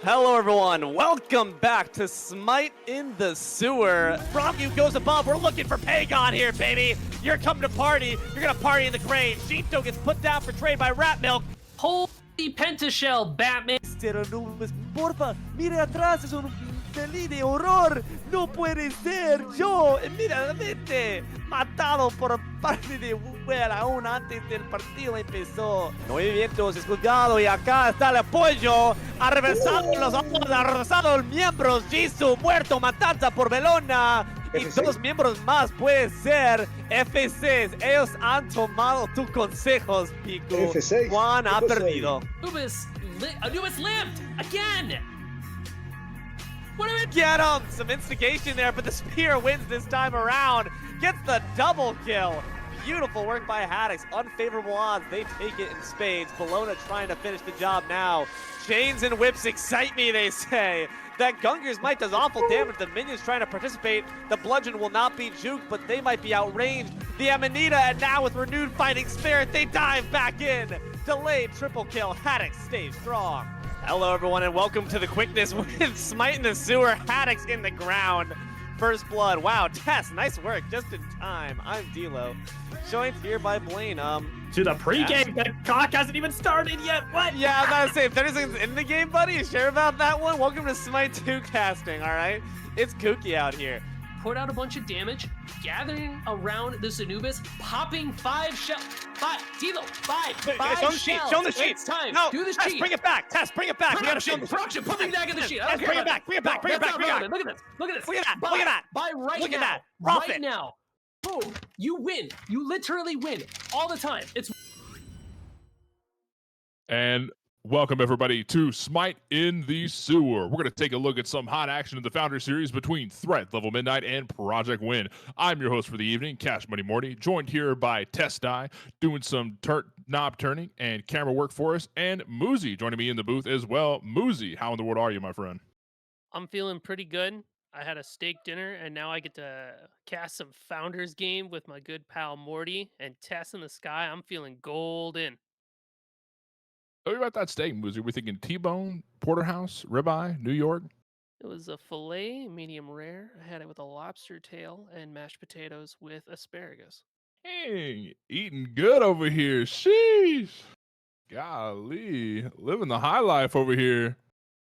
Hello everyone, welcome back to Smite in the Sewer. Bromview goes above, we're looking for Pagon here, baby! You're coming to party, you're gonna party in the grain. Sheepto gets put down for trade by Rat Milk. Holy pentashell, Batman! Nubes, porfa, mire atrás, es un peli de horror. No puede ser, yo inmediatamente matado por parte de Well aún antes del partido empezó. Movimientos escuchado y acá está el apoyo. Ha reversado los ojos, ha reversado los miembros. Jisoo muerto, matanza por Belona. Y F6. dos miembros más puede ser F6. Ellos han tomado tus consejos, Piku. F6. Juan ha ¿Qué cosa perdido. Anubis lived again! What am I? Get him! Some instigation there, but the spear wins this time around. Gets the double kill. Beautiful work by Haddix. Unfavorable odds. They take it in spades. Bologna trying to finish the job now. Chains and whips excite me, they say. That Gunger's Might does awful damage. The minions trying to participate. The bludgeon will not be juked, but they might be outranged. The Amanita, and now with renewed fighting spirit, they dive back in. Delayed triple kill. Haddix stays strong. Hello, everyone, and welcome to the quickness with Smite in the Sewer. Haddix in the ground. First blood. Wow, Tess, nice work. Just in time. I'm D-Lo. Joined here by Blaine. To the pregame, the clock hasn't even started yet. What? Yeah, I'm about to say, 30 seconds in the game, buddy. You sure about that one? Welcome to Smite 2 casting, all right? It's kooky out here. Put out a bunch of damage, gathering around this Anubis, popping 5 shells. 5, Tilo, 5 Show the sheet. shells. Show the sheet. It's time. No, Do the Tess, sheet. bring it back. Tess, bring it back. We gotta show Production, put me back in the sheet. I don't Tess, care bring it about back. Bring it back. Bring it No, back. Bring it that's back. not Bring it relevant. back. Look at this. Look at that. Buy, Look at that. Buy right Look now. at that. Profit. Right now. Boom. You win. You literally win all the time. It's And welcome everybody to Smite in the Sewer. We're going to take a look at some hot action in the Founder Series between Threat, Level Midnight, and Project Win. I'm your host for the evening, CashMoneyMorty, joined here by tesdai, doing some knob turning and camera work for us, and Musi joining me in the booth as well. Musi, how in the world are you, my friend? I'm feeling pretty good. I had a steak dinner, and now I get to cast some Founders game with my good pal Morty and Tess in the sky. I'm feeling golden. Tell me about that steak, Musi. We're thinking T-bone, porterhouse, ribeye, New York. It was a filet, medium rare. I had it with a lobster tail and mashed potatoes with asparagus. Dang, eating good over here. Sheesh. Golly, living the high life over here.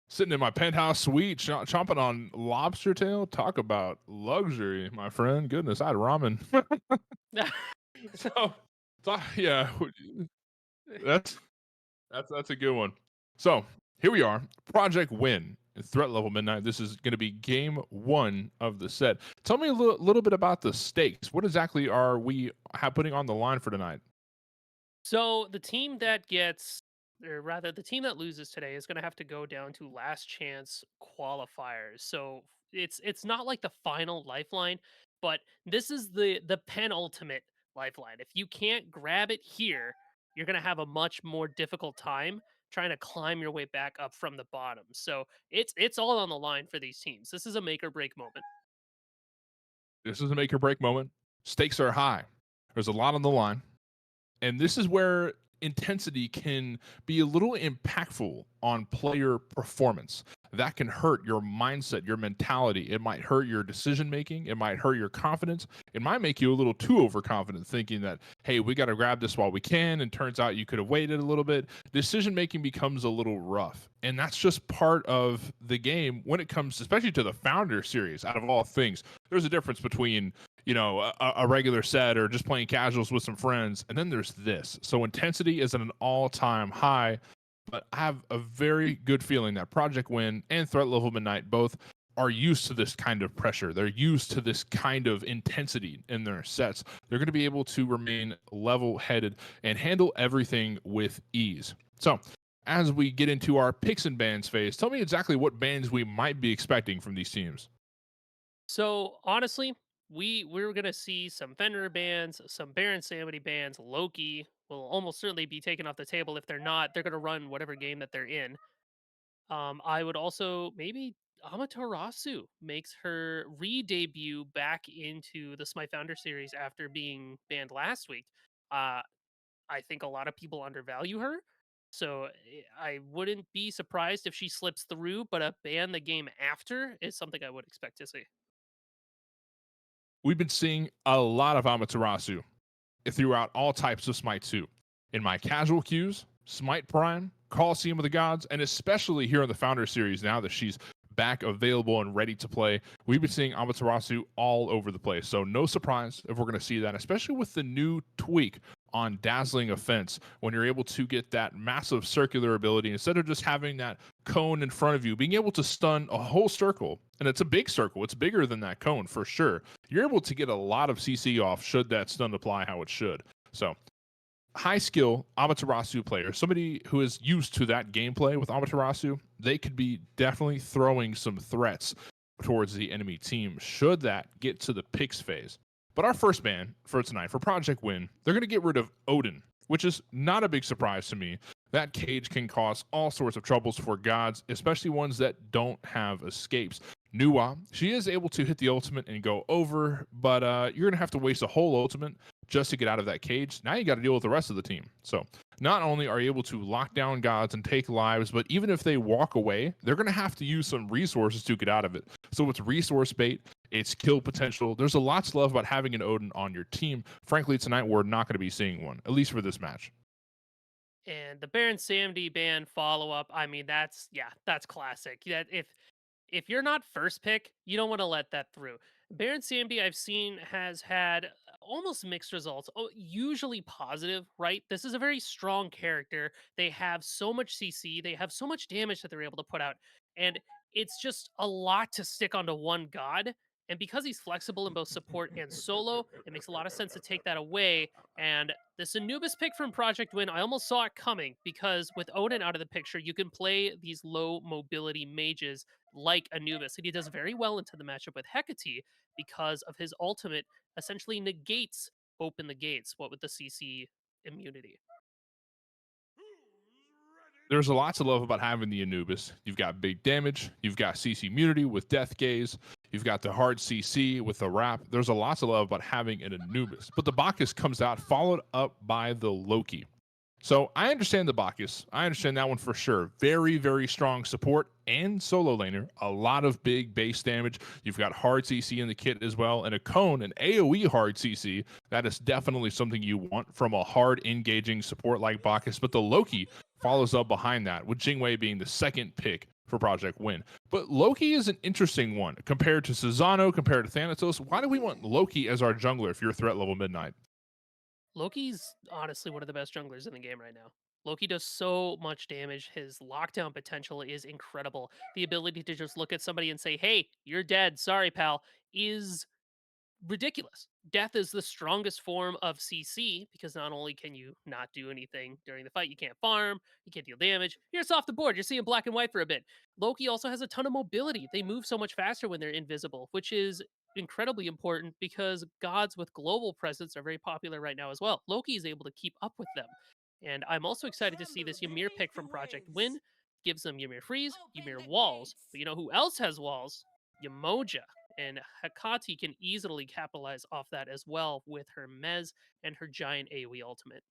Sitting in my penthouse suite, chomping on lobster tail. Talk about luxury, my friend. Goodness, I had ramen. so yeah, that's a good one. So here we are, Project Win in Threat Level Midnight. This is going to be game 1 of the set. Tell me a little bit about the stakes. What exactly are we putting on the line for tonight? So the team that gets, or rather, the team that loses today is going to have to go down to last chance qualifiers. So it's not like the final lifeline, but this is the penultimate lifeline. If you can't grab it here, you're going to have a much more difficult time trying to climb your way back up from the bottom. So it's all on the line for these teams. This is a make or break moment. This is a make or break moment. Stakes are high. There's a lot on the line. And this is where intensity can be a little impactful on player performance. That can hurt your mindset, your mentality. It might hurt your decision making. It might hurt your confidence. It might make you a little too overconfident, thinking that, hey, we got to grab this while we can. And turns out you could have waited a little bit. Decision making becomes a little rough. And that's just part of the game when it comes, especially to the Founder series, out of all things. There's a difference between a regular set or just playing casuals with some friends. And then there's this. So intensity is at an all-time high, but I have a very good feeling that Project Win and Threat Level Midnight both are used to this kind of pressure. They're used to this kind of intensity in their sets. They're going to be able to remain level-headed and handle everything with ease. So as we get into our picks and bans phase, tell me exactly what bans we might be expecting from these teams. So honestly, we're gonna see some Fenrir bans, some Baron Samity bans. Loki will almost certainly be taken off the table. If they're not, they're gonna run whatever game that they're in. I would also maybe Amaterasu makes her re-debut back into the Smite Founder series after being banned last week. I think a lot of people undervalue her. So I wouldn't be surprised if she slips through, but a ban the game after is something I would expect to see. We've been seeing a lot of Amaterasu throughout all types of Smite 2. In my casual queues, Smite Prime, Coliseum of the Gods, and especially here in the Founder Series now that she's back available and ready to play, we've been seeing Amaterasu all over the place. So no surprise if we're going to see that, especially with the new tweak on Dazzling Offense when you're able to get that massive circular ability instead of just having that cone in front of you, being able to stun a whole circle. And it's a big circle, it's bigger than that cone for sure. You're able to get a lot of CC off should that stun apply how it should. So high skill Amaterasu player, somebody who is used to that gameplay with Amaterasu, they could be definitely throwing some threats towards the enemy team should that get to the picks phase. But our first ban for tonight, for Project Win, they're going to get rid of Odin, which is not a big surprise to me. That cage can cause all sorts of troubles for gods, especially ones that don't have escapes. Nuwa, she is able to hit the ultimate and go over, but you're going to have to waste a whole ultimate just to get out of that cage. Now you got to deal with the rest of the team. So not only are you able to lock down gods and take lives, but even if they walk away, they're going to have to use some resources to get out of it. So it's resource bait, it's kill potential. There's a lot to love about having an Odin on your team. Frankly, tonight we're not going to be seeing one, at least for this match. And the Baron Samedi ban follow up, I mean, that's classic. That if you're not first pick, you don't want to let that through. Baron Sambi, I've seen, has had almost mixed results. Oh, usually positive, right? This is a very strong character. They have so much CC, they have so much damage that they're able to put out, and it's just a lot to stick onto one god. And because he's flexible in both support and solo, it makes a lot of sense to take that away. And this Anubis pick from Project Win, I almost saw it coming because with Odin out of the picture, you can play these low mobility mages like Anubis, and he does very well into the matchup with Hecate because of his ultimate essentially negates open the gates, what with the CC immunity. There's a lot to love about having the Anubis. You've got big damage, you've got CC immunity with Death Gaze, you've got the hard CC with the wrap. There's a lot to love about having an Anubis. But the Bacchus comes out followed up by the Loki. So I understand the Bacchus. I understand that one for sure. Very, very strong support and solo laner. A lot of big base damage. You've got hard CC in the kit as well, and a cone, an AoE hard CC. That is definitely something you want from a hard engaging support like Bacchus. But the Loki follows up behind that, with Jingwei being the second pick for Project Win. But Loki is an interesting one compared to Susano, compared to Thanatos. Why do we want Loki as our jungler if you're threat level midnight? Loki's honestly one of the best junglers in the game right now. Loki does so much damage. His lockdown potential is incredible. The ability to just look at somebody and say, "Hey, you're dead. Sorry, pal," is ridiculous. Death is the strongest form of CC because not only can you not do anything during the fight, you can't farm, you can't deal damage, you're just off the board, you're seeing black and white for a bit. Loki also has a ton of mobility. They move so much faster when they're invisible, which is incredibly important because gods with global presence are very popular right now as well. Loki is able to keep up with them. And I'm also excited to see this Ymir pick from Project Win. Gives them Ymir Freeze, Ymir Walls. But you know who else has walls? Yamoja. And Hecate can easily capitalize off that as well with her Mez and her giant AoE ultimate.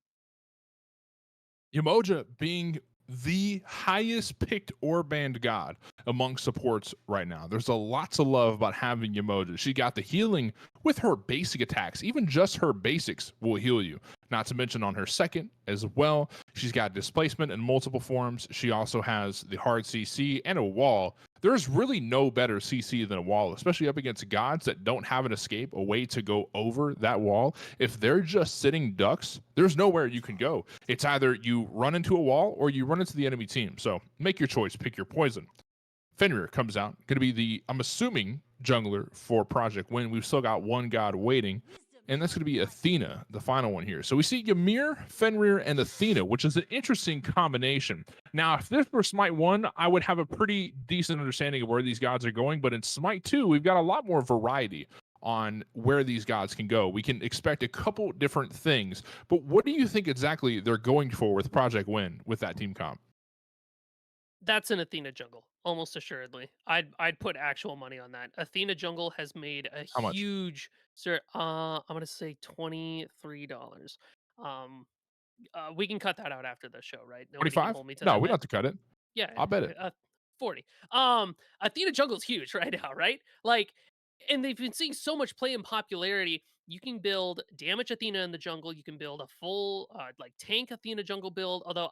Yamoja being the highest picked or banned god among supports right now. There's a lot to love about having Yamoja. She got the healing with her basic attacks. Even just her basics will heal you. Not to mention on her second as well. She's got displacement in multiple forms. She also has the hard CC and a wall. There's really no better CC than a wall, especially up against gods that don't have an escape, a way to go over that wall. If they're just sitting ducks, there's nowhere you can go. It's either you run into a wall or you run into the enemy team. So make your choice, pick your poison. Fenrir comes out, going to be the, I'm assuming, jungler for Project Win. We've still got one god waiting, and that's going to be Athena, the final one here. So we see Ymir, Fenrir, and Athena, which is an interesting combination. Now, if this were Smite 1, I would have a pretty decent understanding of where these gods are going, but in Smite 2, we've got a lot more variety on where these gods can go. We can expect a couple different things, but what do you think exactly they're going for with Project Win with that team comp? That's an Athena jungle, almost assuredly. I'd put actual money on that. Athena jungle has made a How much? huge I'm gonna say $23. Um We can cut that out after the show, right? Nobody can 45? hold me to No, that, we don't man. have to cut it. Yeah, I'll bet it. 40. Athena jungle's huge right now, right? Like, and they've been seeing so much play and popularity. You can build damage Athena in the jungle. You can build a full like tank Athena jungle build. Although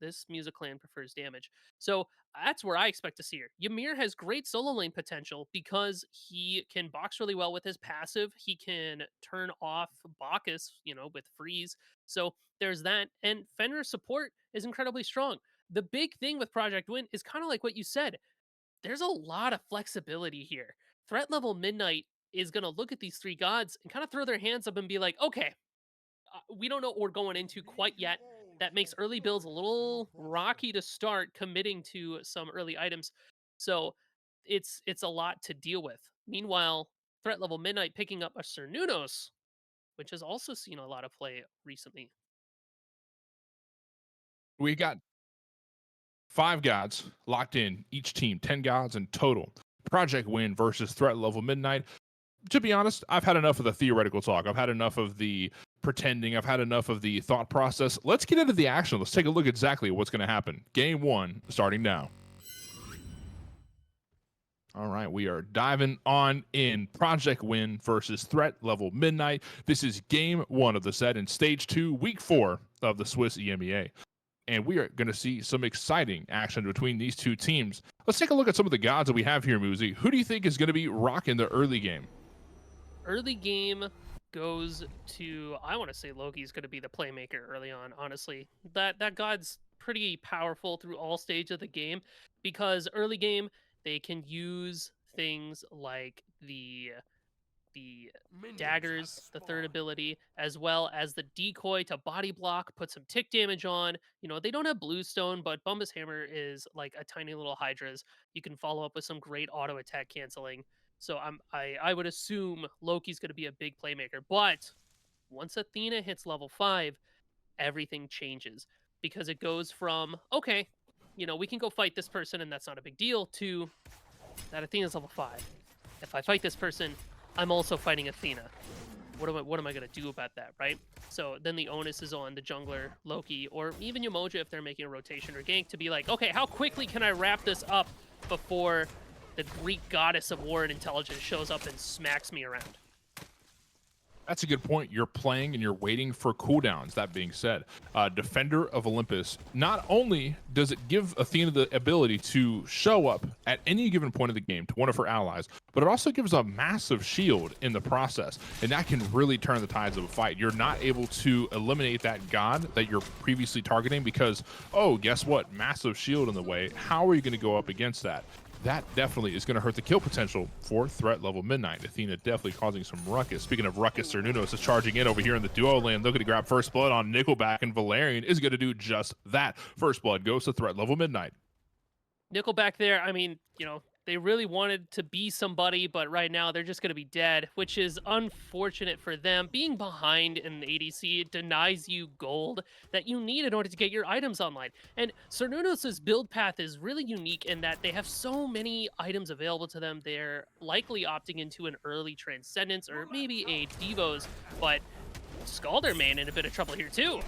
this Musa clan prefers damage, so that's where I expect to see her. Ymir has great solo lane potential because he can box really well with his passive. He can turn off Bacchus, with freeze. So there's that, and Fenrir's support is incredibly strong. The big thing with Project Win is kind of like what you said. There's a lot of flexibility here. Threat level Midnight is going to look at these three gods and kind of throw their hands up and be like, okay, we don't know what we're going into quite yet. That makes early builds a little rocky to start committing to some early items. So it's a lot to deal with. Meanwhile, threat level Midnight picking up a Cernunos, which has also seen a lot of play recently. We got 5 gods locked in, each team, 10 gods in total. Project Win versus Threat Level Midnight. To be honest, I've had enough of the theoretical talk. I've had enough of the pretending. I've had enough of the thought process. Let's get into the action. Let's take a look exactly what's going to happen. Game 1 starting now. All right, we are diving on in. Project Win versus Threat Level Midnight. This is game 1 of the set in stage 2, week 4 of the Swiss EMEA. And we are going to see some exciting action between these two teams. Let's take a look at some of the gods that we have here, Musi. Who do you think is going to be rocking the early game? Early game goes to, I want to say Loki's going to be the playmaker early on, honestly. That god's pretty powerful through all stages of the game because early game they can use things like the daggers, the third ability, as well as the decoy to body block, put some tick damage on. They don't have Bluestone, but Bumbus Hammer is like a tiny little Hydras. You can follow up with some great auto attack canceling. So I would assume Loki's going to be a big playmaker. But once Athena hits level 5, everything changes because it goes from, okay, we can go fight this person and that's not a big deal, to that Athena's level 5. If I fight this person, I'm also fighting Athena. What am I going to do about that, right? So then the onus is on the jungler, Loki, or even Yamoja if they're making a rotation or gank to be like, okay, how quickly can I wrap this up before the Greek goddess of war and intelligence shows up and smacks me around? That's a good point. You're playing and you're waiting for cooldowns. That being said, Defender of Olympus, not only does it give Athena the ability to show up at any given point of the game to one of her allies, but it also gives a massive shield in the process, and that can really turn the tides of a fight. You're not able to eliminate that god that you're previously targeting because, oh, guess what? Massive shield in the way. How are you going to go up against that? That definitely is going to hurt the kill potential for Threat Level Midnight. Athena definitely causing some ruckus. Speaking of ruckus, Cernunos is charging in over here in the duo lane, looking to grab First Blood on Nickelback, and Valerian is going to do just that. First Blood goes to Threat Level Midnight. Nickelback there, I mean, they really wanted to be somebody, but right now they're just going to be dead, which is unfortunate for them. Being behind in the ADC denies you gold that you need in order to get your items online. And Cernunos' build path is really unique in that they have so many items available to them. They're likely opting into an early Transcendence or maybe a Devos, but Scalder man in a bit of trouble here too.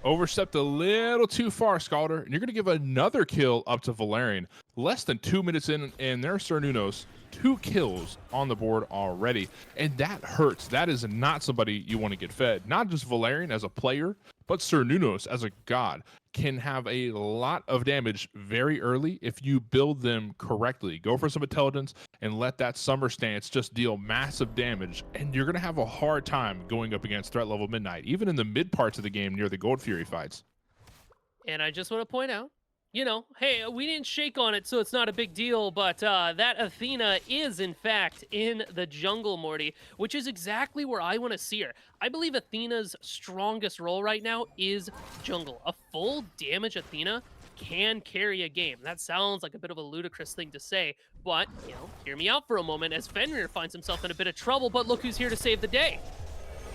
Overstepped a little too far, Scalder, and you're going to give another kill up to Valerian. Less than 2 minutes in, and there's Cernunos, 2 kills on the board already, and that hurts. That is not somebody you want to get fed. Not just Valerian as a player, but Cernunos as a god can have a lot of damage very early if you build them correctly. Go for some intelligence and let that summer stance just deal massive damage, and you're going to have a hard time going up against Threat Level Midnight, even in the mid parts of the game near the Gold Fury fights. And I just want to point out, hey, we didn't shake on it, so it's not a big deal, but that Athena is, in fact, in the jungle, Morty, which is exactly where I want to see her. I believe Athena's strongest role right now is jungle. A full damage Athena can carry a game. That sounds like a bit of a ludicrous thing to say, but, hear me out for a moment as Fenrir finds himself in a bit of trouble, but look who's here to save the day.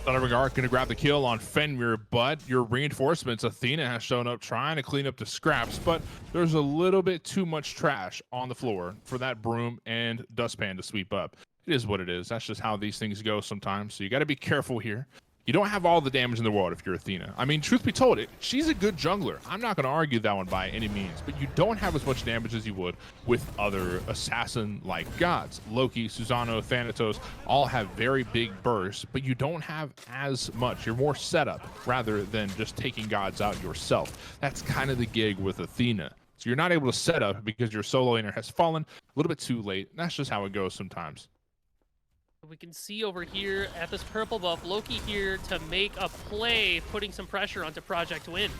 Thunderguard going to grab the kill on Fenrir, but your reinforcements, Athena has shown up trying to clean up the scraps, but there's a little bit too much trash on the floor for that broom and dustpan to sweep up. It is what it is. That's just how these things go sometimes. So you got to be careful here. You don't have all the damage in the world if you're Athena. I mean, truth be told, she's a good jungler. I'm not going to argue that one by any means, but you don't have as much damage as you would with other assassin-like gods. Loki, Susano, Thanatos all have very big bursts, but you don't have as much. You're more setup rather than just taking gods out yourself. That's kind of the gig with Athena. So you're not able to set up because your solo laner has fallen a little bit too late. That's just how it goes sometimes. We can see over here at this purple buff, Loki here to make a play, putting some pressure onto Project Win.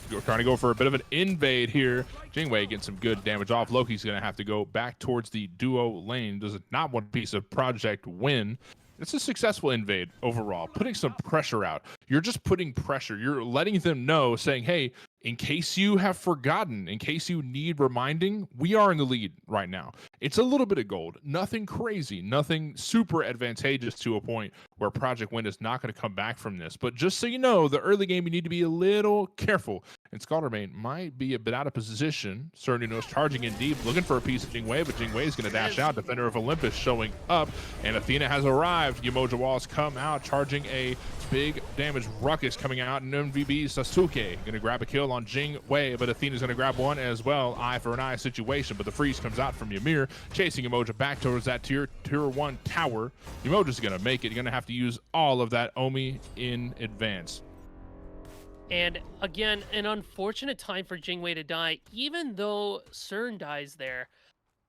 You're trying to go for a bit of an invade here. Jingwei getting some good damage off. Loki's going to have to go back towards the duo lane. Does not want a piece of Project Win. It's a successful invade overall, putting some pressure out. You're just putting pressure. You're letting them know, saying, hey, in case you have forgotten, in case you need reminding, we are in the lead right now. It's a little bit of gold, nothing crazy, nothing super advantageous to a point where Project Wind is not going to come back from this. But just so you know, the early game, you need to be a little careful. And Scaldermane might be a bit out of position. Cernunos charging in deep, looking for a piece of Jingwei, but Jingwei is going to dash out. Defender of Olympus showing up, and Athena has arrived. Yamoja walls come out, charging a big damage ruckus coming out, and MVB Sasuke going to grab a kill on Jingwei, but Athena's going to grab one as well. Eye for an eye situation, but the freeze comes out from Ymir, chasing Yamoja back towards that tier 1 tower. Yamoja's going to make it. You're going to have to use all of that Omi in advance. And again, an unfortunate time for Jingwei to die. Even though CERN dies there,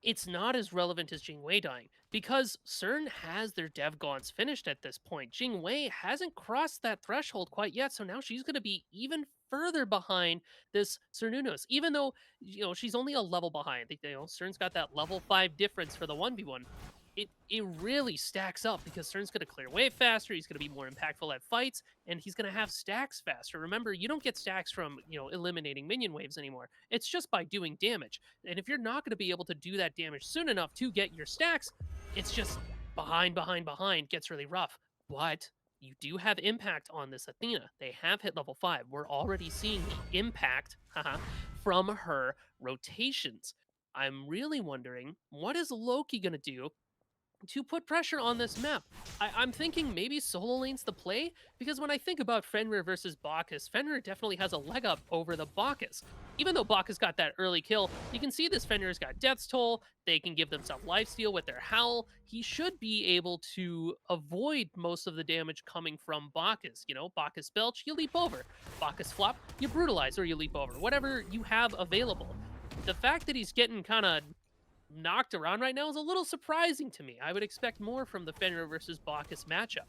it's not as relevant as Jingwei dying, because CERN has their dev gaunts finished at this point. Jingwei hasn't crossed that threshold quite yet, so now she's going to be even further behind this Cernunos, even though, you know, she's only a level behind. You know, CERN's got that level 5 difference for the 1v1. It really stacks up because CERN's going to clear wave faster, he's going to be more impactful at fights, and he's going to have stacks faster. Remember, you don't get stacks from, you know, eliminating minion waves anymore. It's just by doing damage. And if you're not going to be able to do that damage soon enough to get your stacks, it's just behind, gets really rough. But you do have impact on this Athena. They have hit level 5. We're already seeing the impact from her rotations. I'm really wondering, what is Loki going to do to put pressure on this map? I'm thinking maybe solo lane's the play, because when I think about Fenrir versus Bacchus, Fenrir definitely has a leg up over the Bacchus. Even though Bacchus got that early kill, you can see this Fenrir's got Death's Toll, they can give themselves lifesteal with their Howl. He should be able to avoid most of the damage coming from Bacchus. You know, Bacchus Belch, you leap over. Bacchus Flop, you brutalize or you leap over. Whatever you have available. The fact that he's getting kind of knocked around right now is a little surprising to me. I would expect more from the Fenrir versus Bacchus matchup.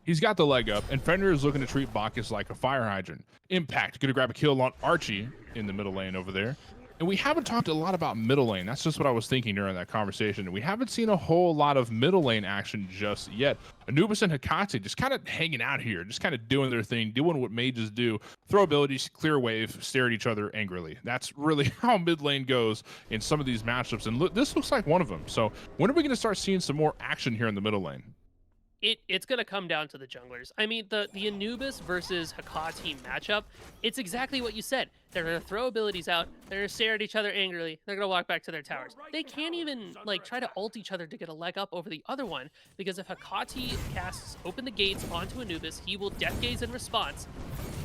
He's got the leg up, and Fenrir is looking to treat Bacchus like a fire hydrant. Impact, gonna grab a kill on Archie in the middle lane over there. And we haven't talked a lot about middle lane. That's just what I was thinking during that conversation. We haven't seen a whole lot of middle lane action just yet. Anubis and Hecate just kind of hanging out here, just kind of doing their thing, doing what mages do. Throw abilities, clear wave, stare at each other angrily. That's really how mid lane goes in some of these matchups. And this looks like one of them. So when are we going to start seeing some more action here in the middle lane? It's going to come down to the junglers. I mean, the Anubis versus Hecate matchup, it's exactly what you said. They're going to throw abilities out, they're going to stare at each other angrily, they're going to walk back to their towers. They can't even, like, try to ult each other to get a leg up over the other one, because if Hecate casts Open the Gates onto Anubis, he will Death Gaze in response,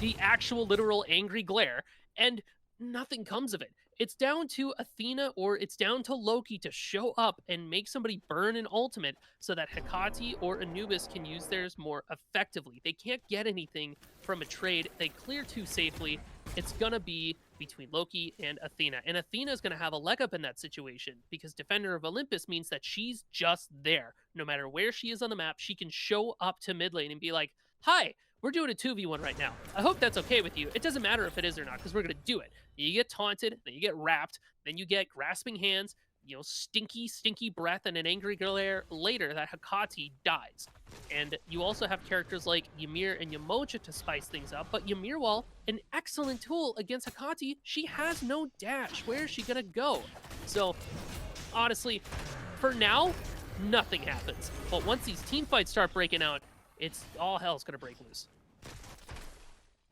the actual literal angry glare, and nothing comes of it. It's down to Athena or it's down to Loki to show up and make somebody burn an ultimate so that Hecate or Anubis can use theirs more effectively. They can't get anything from a trade. They clear too safely. It's going to be between Loki and Athena. And Athena's going to have a leg up in that situation because Defender of Olympus means that she's just there. No matter where she is on the map, she can show up to mid lane and be like, hi, we're doing a 2v1 right now. I hope that's okay with you. It doesn't matter if it is or not, because we're going to do it. You get taunted, then you get wrapped, then you get grasping hands, you know, stinky breath, and an angry glare later that Hecate dies. And you also have characters like Ymir and Yamoja to spice things up, but Ymir, while an excellent tool against Hecate, she has no dash. Where is she going to go? So, honestly, for now, nothing happens. But once these team fights start breaking out, it's all hell's going to break loose.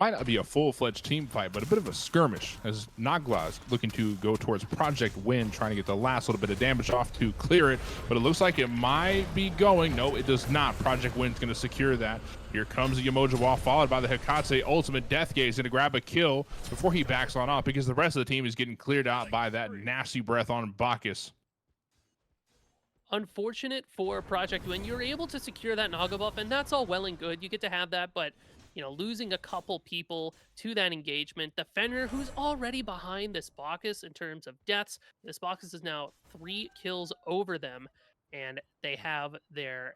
Might not be a full-fledged team fight, but a bit of a skirmish as Nagla is looking to go towards Project Win, trying to get the last little bit of damage off to clear it, but it looks like it might be going. No, it does not. Project Win's going to secure that. Here comes the Yemoja wall, followed by the Hikatse ultimate. Death Gaze going to grab a kill before he backs on off because the rest of the team is getting cleared out by that nasty breath on Bacchus. Unfortunate for Project Win. You're able to secure that Naga buff, and that's all well and good. You get to have that, but you know, losing a couple people to that engagement. The Fenrir, who's already behind this Bacchus in terms of deaths. This Bacchus is now 3 kills over them, and they have their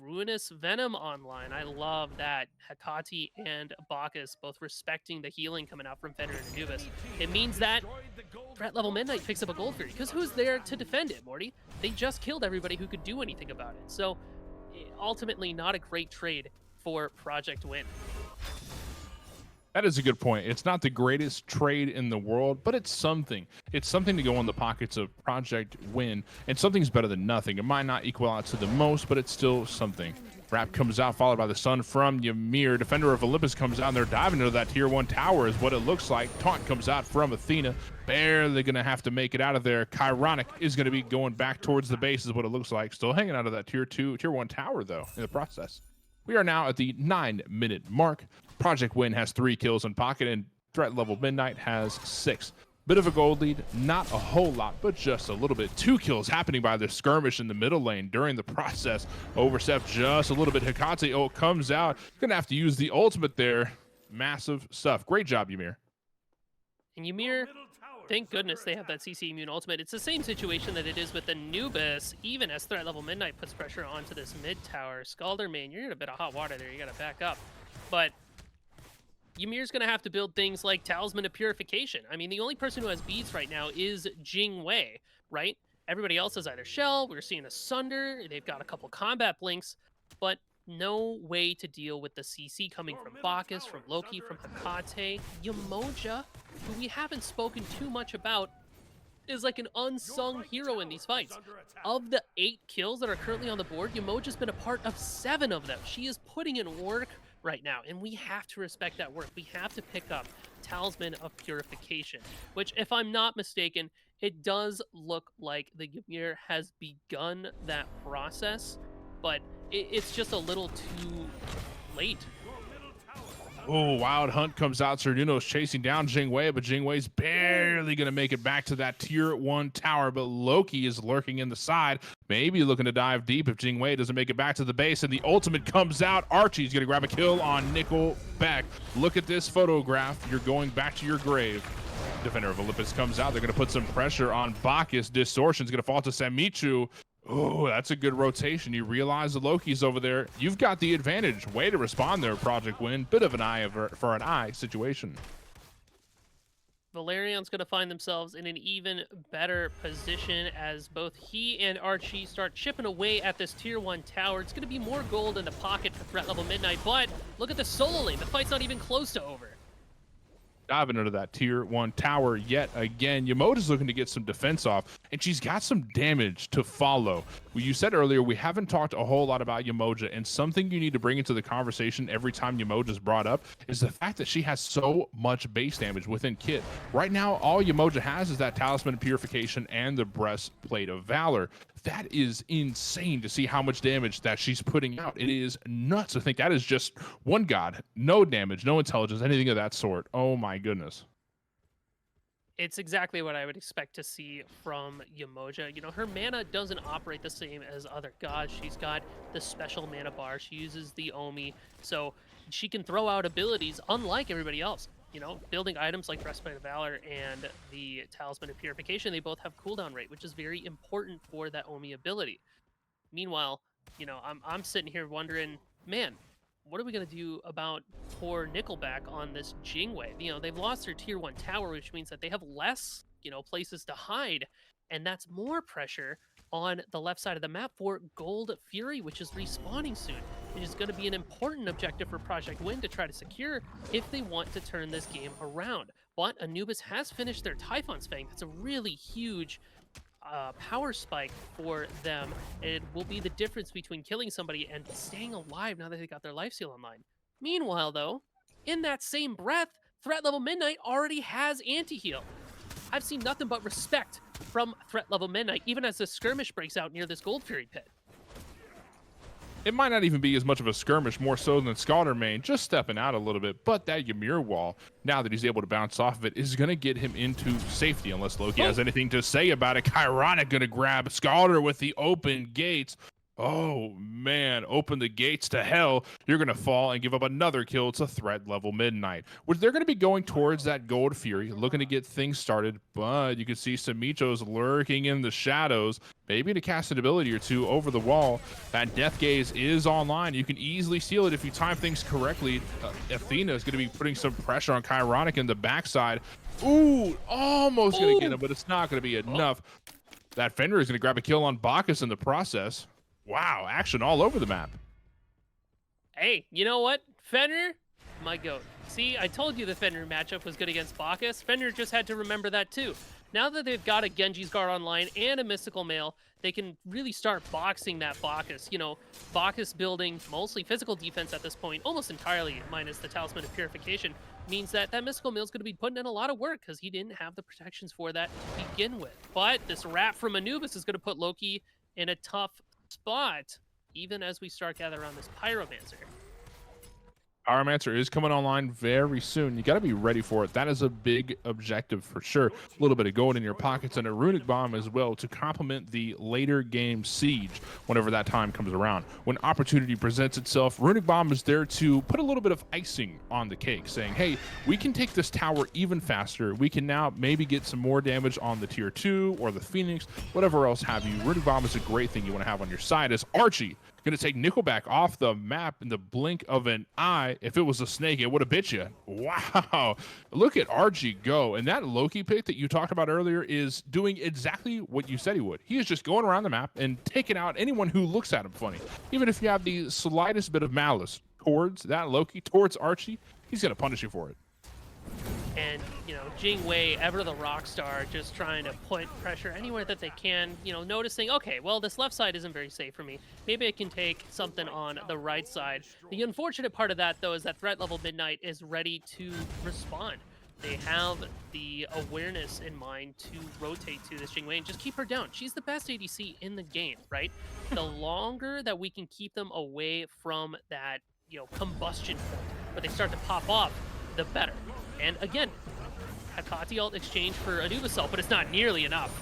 Ruinous Venom online. I love that. Hekati and Bacchus both respecting the healing coming out from Fenrir and Anubis. It means that threat level Midnight picks up a Gold Fury, because who's there to defend it, Morty? They just killed everybody who could do anything about it. So ultimately not a great trade for Project Win. That is a good point. It's not the greatest trade in the world, but it's something. It's something to go in the pockets of Project Win, and something's better than nothing. It might not equal out to the most, but it's still something. Wrap comes out, followed by the Sun from Ymir. Defender of Olympus comes out, and they're diving into that tier 1 tower is what it looks like. Taunt comes out from Athena. Barely going to have to make it out of there. Chironic is going to be going back towards the base is what it looks like. Still hanging out of that tier 1 tower, though, in the process. We are now at the 9-minute mark. Project Win has 3 kills in pocket, and threat level Midnight has 6. Bit of a gold lead, not a whole lot, but just a little bit. 2 kills happening by the skirmish in the middle lane during the process. Overstep just a little bit. Hikatse, oh, comes out. Gonna have to use the ultimate there. Massive stuff. Great job, Ymir. And Ymir, thank goodness they have that CC immune ultimate. It's the same situation that it is with Anubis, even as threat level Midnight puts pressure onto this mid tower. Scalder main, you're in a bit of hot water there. You gotta back up. But Ymir's going to have to build things like Talisman of Purification. I mean, the only person who has beads right now is Jing Wei, right? Everybody else is either Shell, we're seeing a Sunder, they've got a couple combat blinks, but no way to deal with the CC coming from Bacchus, from Loki, from Hekate. Yemoja, who we haven't spoken too much about, is like an unsung hero in these fights. Of the 8 kills that are currently on the board, Yemoja's been a part of 7 of them. She is putting in work right now, and we have to respect that work. We have to pick up Talisman of Purification, which, if I'm not mistaken, it does look like the Ymir has begun that process, but it's just a little too late. Oh, Wild Hunt comes out. Cernuno's chasing down Jing Wei, but Jing Wei's barely going to make it back to that tier 1 tower, but Loki is lurking in the side, maybe looking to dive deep if Jing Wei doesn't make it back to the base, and the ultimate comes out. Archie's going to grab a kill on Nickelback. Look at this photograph. You're going back to your grave. Defender of Olympus comes out. They're going to put some pressure on Bacchus. Distortion's going to fall to Samichu. Oh, that's a good rotation. You realize the Loki's over there. You've got the advantage. Way to respond there, Project Win. Bit of an eye for an eye situation. Valerion's going to find themselves in an even better position as both he and Archie start chipping away at this tier 1 tower. It's going to be more gold in the pocket for threat level Midnight, but look at the solo lane. The fight's not even close to over. Diving into that tier 1 tower yet again. Yemoja's looking to get some defense off, and she's got some damage to follow. Well, you said earlier we haven't talked a whole lot about Yemoja, and something you need to bring into the conversation every time Yemoja's brought up is the fact that she has so much base damage within kit. Right now, all Yemoja has is that Talisman of Purification and the Breastplate of Valor. That is insane to see how much damage that she's putting out. It is nuts to think that is just one god, no damage, no intelligence, anything of that sort. Oh my goodness. It's exactly what I would expect to see from Yemoja. You know, her mana doesn't operate the same as other gods. She's got the special mana bar. She uses the Omi, so she can throw out abilities unlike everybody else. You know, building items like Breastplate of Valor and the Talisman of Purification, they both have cooldown rate, which is very important for that Omi ability. Meanwhile, you know, I'm sitting here wondering, man, what are we going to do about poor Nickelback on this Jingwei? You know, they've lost their tier 1 tower, which means that they have less, you know, places to hide, and that's more pressure on the left side of the map for Gold Fury, which is respawning soon. It is going to be an important objective for Project Win to try to secure if they want to turn this game around. But Anubis has finished their Typhon's Fang. That's a really huge power spike for them. It will be the difference between killing somebody and staying alive now that they got their life seal online. Meanwhile, though, in that same breath, threat level Midnight already has anti-heal. I've seen nothing but respect from threat level Midnight, even as the skirmish breaks out near this Gold Fury pit. It might not even be as much of a skirmish, more so than Scaldermain just stepping out a little bit, but that Ymir wall, now that he's able to bounce off of it, is going to get him into safety, unless Loki has anything to say about it. Chironic going to grab Scalder with the open gates. Oh, man, open the gates to hell. You're going to fall and give up another kill to threat level Midnight, which they're going to be going towards that Gold Fury, looking to get things started, but you can see some Michos lurking in the shadows, maybe to cast an ability or two over the wall. That Death Gaze is online. You can easily seal it if you time things correctly. Athena is going to be putting some pressure on Chironic in the backside. Ooh, almost going to get him, but it's not going to be enough. That Fenrir is going to grab a kill on Bacchus in the process. Wow, action all over the map. Hey, you know what? Fenrir, my goat. See, I told you the Fenrir matchup was good against Bacchus. Fenrir just had to remember that too. Now that they've got a Genji's Guard online and a Mystical Mail, they can really start boxing that Bacchus. You know, Bacchus building mostly physical defense at this point, almost entirely minus the Talisman of Purification, means that that Mystical Mail is going to be putting in a lot of work because he didn't have the protections for that to begin with. But this wrap from Anubis is going to put Loki in a tough spot, even as we start gathering around this Pyromancer. Pyromancer is coming online very soon. You got to be ready for it. That is a big objective for sure. A little bit of gold in your pockets and a runic bomb as well to complement the later game siege whenever that time comes around. When opportunity presents itself, runic bomb is there to put a little bit of icing on the cake, saying, hey, we can take this tower even faster. We can now maybe get some more damage on the tier 2 or the Phoenix, whatever else have you. Runic bomb is a great thing you want to have on your side as Archie going to take Nickelback off the map in the blink of an eye. If it was a snake, it would have bit you. Wow. Look at RG go. And that Loki pick that you talked about earlier is doing exactly what you said he would. He is just going around the map and taking out anyone who looks at him funny. Even if you have the slightest bit of malice towards that Loki, towards Archie, he's going to punish you for it. And, you know, Jing Wei, ever the rock star, just trying to put pressure anywhere that they can, you know, noticing, okay, well, this left side isn't very safe for me. Maybe I can take something on the right side. The unfortunate part of that, though, is that threat level Midnight is ready to respond. They have the awareness in mind to rotate to this Jing Wei and just keep her down. She's the best ADC in the game, right? The longer that we can keep them away from that, you know, combustion point where they start to pop off, the better. And again, Hakati ult exchange for Anubis ult, but it's not nearly enough.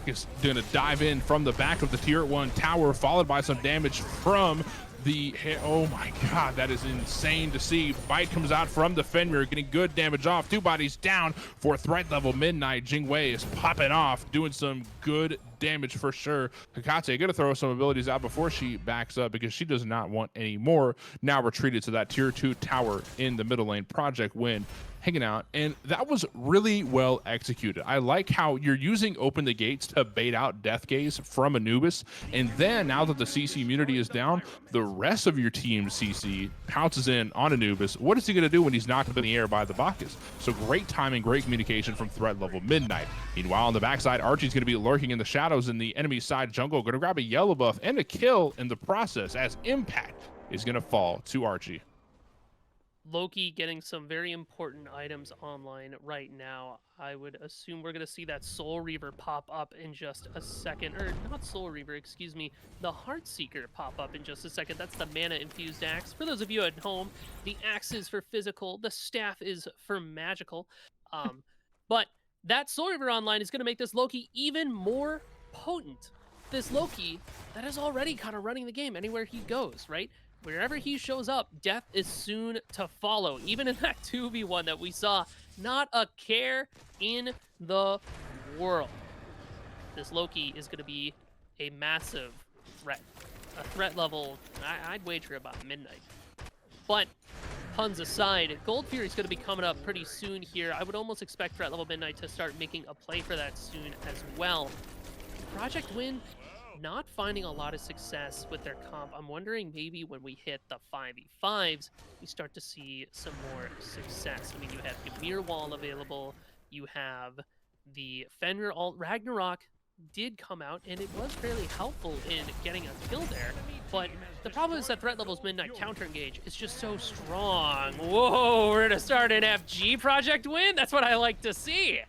Is going to dive in from the back of the tier 1 tower, followed by some damage from the... Oh my god, that is insane to see. Bite comes out from the Fenrir, getting good damage off. 2 bodies down for threat level Midnight. Jing Wei is popping off, doing some good damage for sure. Hakate going to throw some abilities out before she backs up because she does not want any more. Now retreated to that tier 2 tower in the middle lane. Project Win hanging out, and that was really well executed. I like how you're using Open the Gates to bait out Death Gaze from Anubis, and then now that the CC immunity is down, the rest of your team CC pounces in on Anubis. What is he going to do when he's knocked up in the air by the Bacchus? So great timing, great communication from threat level Midnight. Meanwhile, on the backside, Archie's going to be lurking in the shadows in the enemy side jungle, going to grab a yellow buff and a kill in the process as impact is going to fall to Archie. Loki getting some very important items online right now. I would assume we're going to see that Soul Reaver pop up in just a second. Or not Soul Reaver, excuse me. The Heartseeker pop up in just a second. That's the mana-infused axe. For those of you at home, the axe is for physical. The staff is for magical. But that Soul Reaver online is going to make this Loki even more potent. This Loki that is already kind of running the game anywhere he goes, right? Wherever he shows up, death is soon to follow. Even in that 2v1 that we saw, not a care in the world. This Loki is going to be a massive threat. A threat level, I'd wager about Midnight. But, puns aside, Gold Fury is going to be coming up pretty soon here. I would almost expect threat level Midnight to start making a play for that soon as well. Project Win, not finding a lot of success with their comp. I'm wondering maybe when we hit the 5v5s, we start to see some more success. I mean, you have Ymir Wall available, you have the Fenrir alt Ragnarok did come out, and it was fairly helpful in getting a kill there. But the problem is that Threat Level's Midnight counter engage is just so strong. Whoa, we're gonna start an FG Project win? That's what I like to see.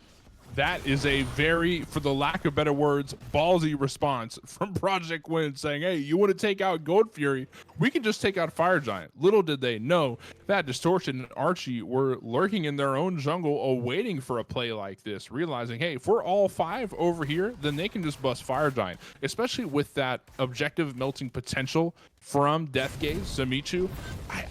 That is a very, for the lack of better words, ballsy response from Project Wind saying, hey, you want to take out Gold Fury? We can just take out Fire Giant. Little did they know that Distortion and Archie were lurking in their own jungle awaiting for a play like this, realizing, hey, if we're all 5 over here, then they can just bust Fire Giant, especially with that objective melting potential from Death Gaze, Samichu.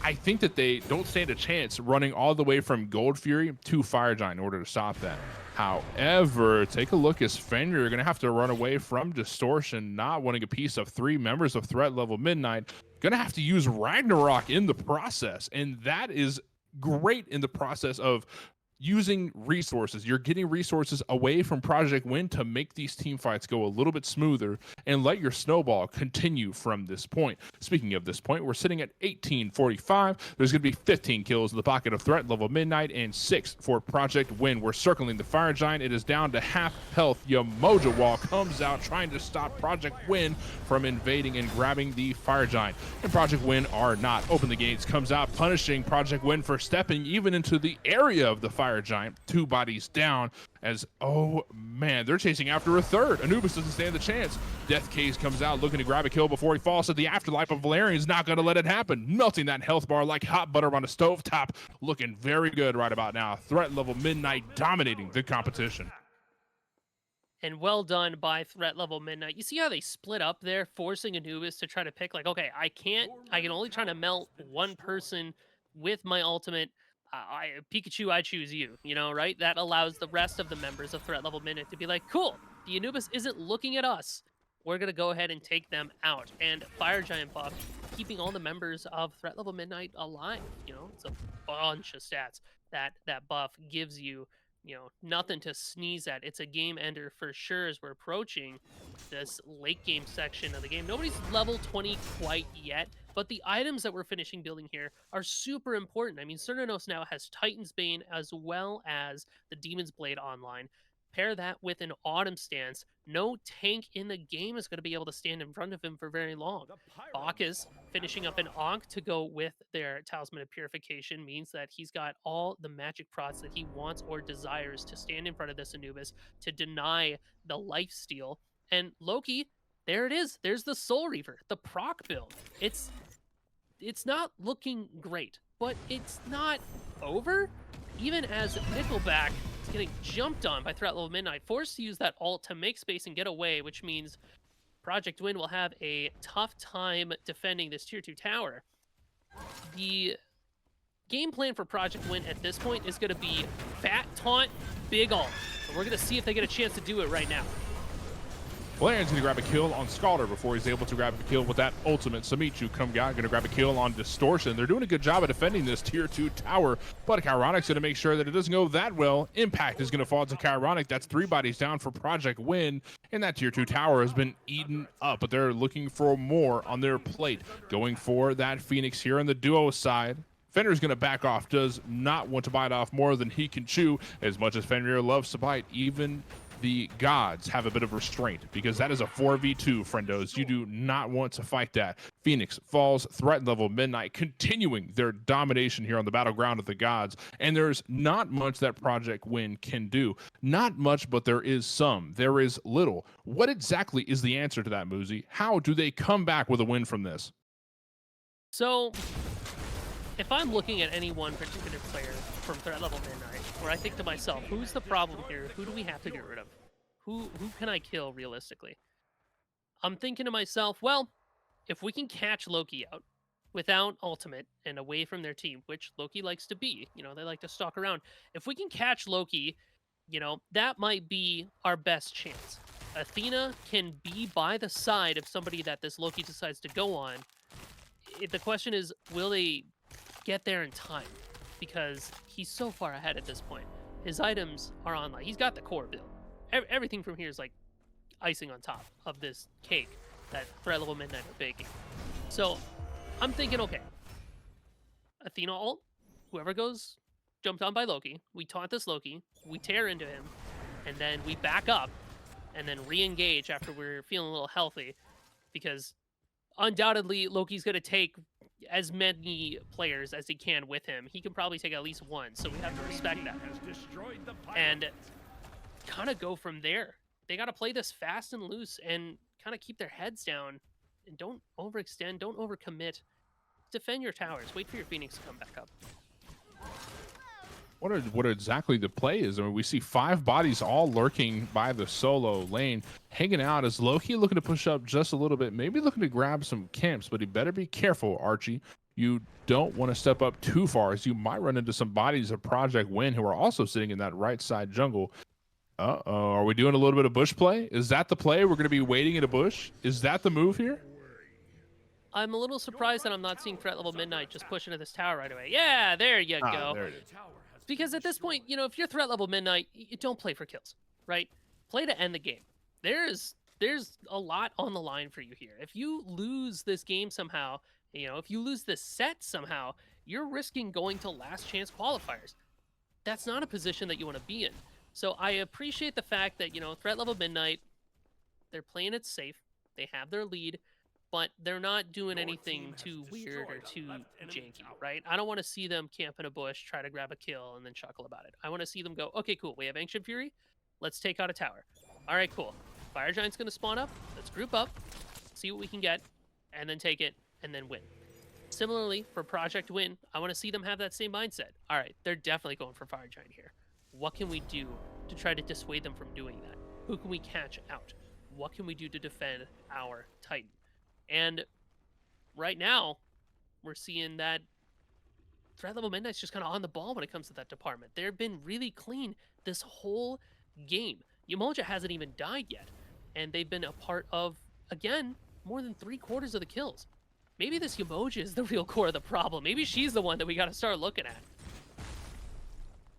I think that they don't stand a chance running all the way from Gold Fury to Fire Giant in order to stop that. However, take a look as Fenrir are going to have to run away from Distortion, not wanting a piece of 3 members of Threat Level Midnight. Going to have to use Ragnarok in the process, and that is great in the process of using resources. You're getting resources away from Project Wind to make these team fights go a little bit smoother and let your snowball continue from this point. Speaking of this point, we're sitting at 18:45. There's going to be 15 kills in the pocket of Threat Level Midnight and 6 for Project Wind. We're circling the Fire Giant. It is down to half health. Yamoja Wall comes out trying to stop Project Wind from invading and grabbing the Fire Giant. And Project Wind are not. Open the gates, comes out punishing Project Wind for stepping even into the area of the Fire Giant. 2 bodies down as, oh man, they're chasing after a third. Anubis doesn't stand the chance. Death Case comes out looking to grab a kill before he falls to the afterlife, but Valerian's not going to let it happen. Melting that health bar like hot butter on a stovetop. Looking very good right about now. Threat Level Midnight dominating the competition. And well done by Threat Level Midnight. You see how they split up there, forcing Anubis to try to pick, like, okay, I can only try to melt one person with my ultimate. Pikachu, I choose you, right? That allows the rest of the members of Threat Level Midnight to be like, cool, the Anubis isn't looking at us. We're going to go ahead and take them out. And Fire Giant buff, keeping all the members of Threat Level Midnight alive. It's a bunch of stats that buff gives you. Nothing to sneeze at. It's a game ender for sure as we're approaching this late game section of the game. Nobody's level 20 quite yet, but the items that we're finishing building here are super important. I mean, Cernanos now has Titan's Bane as well as the Demon's Blade online. Pair that with an Autumn Stance. No tank in the game is going to be able to stand in front of him for very long. Bacchus finishing up an Ankh to go with their Talisman of Purification means that he's got all the magic procs that he wants or desires to stand in front of this Anubis to deny the lifesteal. And Loki, there it is. There's the Soul Reaver, the proc build. It's not looking great, but it's not over. Even as Nickelback is getting jumped on by Threat Level Midnight, forced to use that ult to make space and get away, which means Project Wind will have a tough time defending this Tier 2 tower. The game plan for Project Wind at this point is going to be Fat Taunt, Big Ult. And we're going to see if they get a chance to do it right now. Valerian's going to grab a kill on Scalder before he's able to grab a kill with that ultimate. Samichu going to grab a kill on Distortion. They're doing a good job of defending this Tier 2 tower, but Chironic's going to make sure that it doesn't go that well. Impact is going to fall to Chironic. That's 3 bodies down for Project Wind, and that Tier 2 tower has been eaten up, but they're looking for more on their plate. Going for that Phoenix here on the duo side. Fenrir's going to back off, does not want to bite off more than he can chew. As much as Fenrir loves to bite, even the gods have a bit of restraint because that is a 4v2, friendos. You do not want to fight that. Phoenix falls. Threat Level Midnight continuing their domination here on the battleground of the gods, and there's not much that Project Wind can do. Not much, but there is some. There is little. What exactly is the answer to that, Musi? How do they come back with a win from this? So, if I'm looking at any one particular player from Threat Level Midnight, where I think to myself, who's the problem here? Who do we have to get rid of? Who can I kill realistically? I'm thinking to myself, well, if we can catch Loki out without ultimate and away from their team, which Loki likes to be, they like to stalk around. If we can catch Loki, that might be our best chance. Athena can be by the side of somebody that this Loki decides to go on. The question is, will they get there in time? Because he's so far ahead at this point. His items are online. He's got the core build. Everything from here is like icing on top of this cake that Threat Level Midnight are baking. So I'm thinking, okay, Athena ult, whoever goes jumped on by Loki, we taunt this Loki, we tear into him, and then we back up, and then re-engage after we're feeling a little healthy, because undoubtedly Loki's going to take as many players as he can with him. He can probably take at least one, so we have to respect that. And kind of go from there. They got to play this fast and loose and kind of keep their heads down and don't overextend, don't overcommit. Defend your towers. Wait for your Phoenix to come back up. What exactly the play is? I mean, we see 5 bodies all lurking by the solo lane, hanging out as Loki looking to push up just a little bit, maybe looking to grab some camps, but he better be careful, Archie. You don't want to step up too far, as you might run into some bodies of Project Win who are also sitting in that right side jungle. Uh-oh, are we doing a little bit of bush play? Is that the play? We're going to be waiting in a bush? Is that the move here? I'm a little surprised that I'm not seeing threat level Midnight just push into this tower right away. Yeah, there you go. There it is. Because at this point, you know, if you're threat level Midnight, you don't play for kills, right? Play to end the game. There's a lot on the line for you here. If you lose this game somehow, you know, if you lose this set somehow, you're risking going to last chance qualifiers. That's not a position that you want to be in. So I appreciate the fact that, you know, threat level Midnight, they're playing it safe. They have their lead, but they're not doing anything too weird or too janky, right? I don't want to see them camp in a bush, try to grab a kill, and then chuckle about it. I want to see them go, okay, cool, we have Ancient Fury. Let's take out a tower. All right, cool. Fire Giant's going to spawn up. Let's group up, see what we can get, and then take it, and then win. Similarly, for Project Win, I want to see them have that same mindset. All right, they're definitely going for Fire Giant here. What can we do to try to dissuade them from doing that? Who can we catch out? What can we do to defend our Titan? And right now, we're seeing that threat level Midnight's just kind of on the ball when it comes to that department. They've been really clean this whole game. Umoja hasn't even died yet, and they've been a part of, again, more than 3/4 of the kills. Maybe this Umoja is the real core of the problem. Maybe she's the one that we got to start looking at.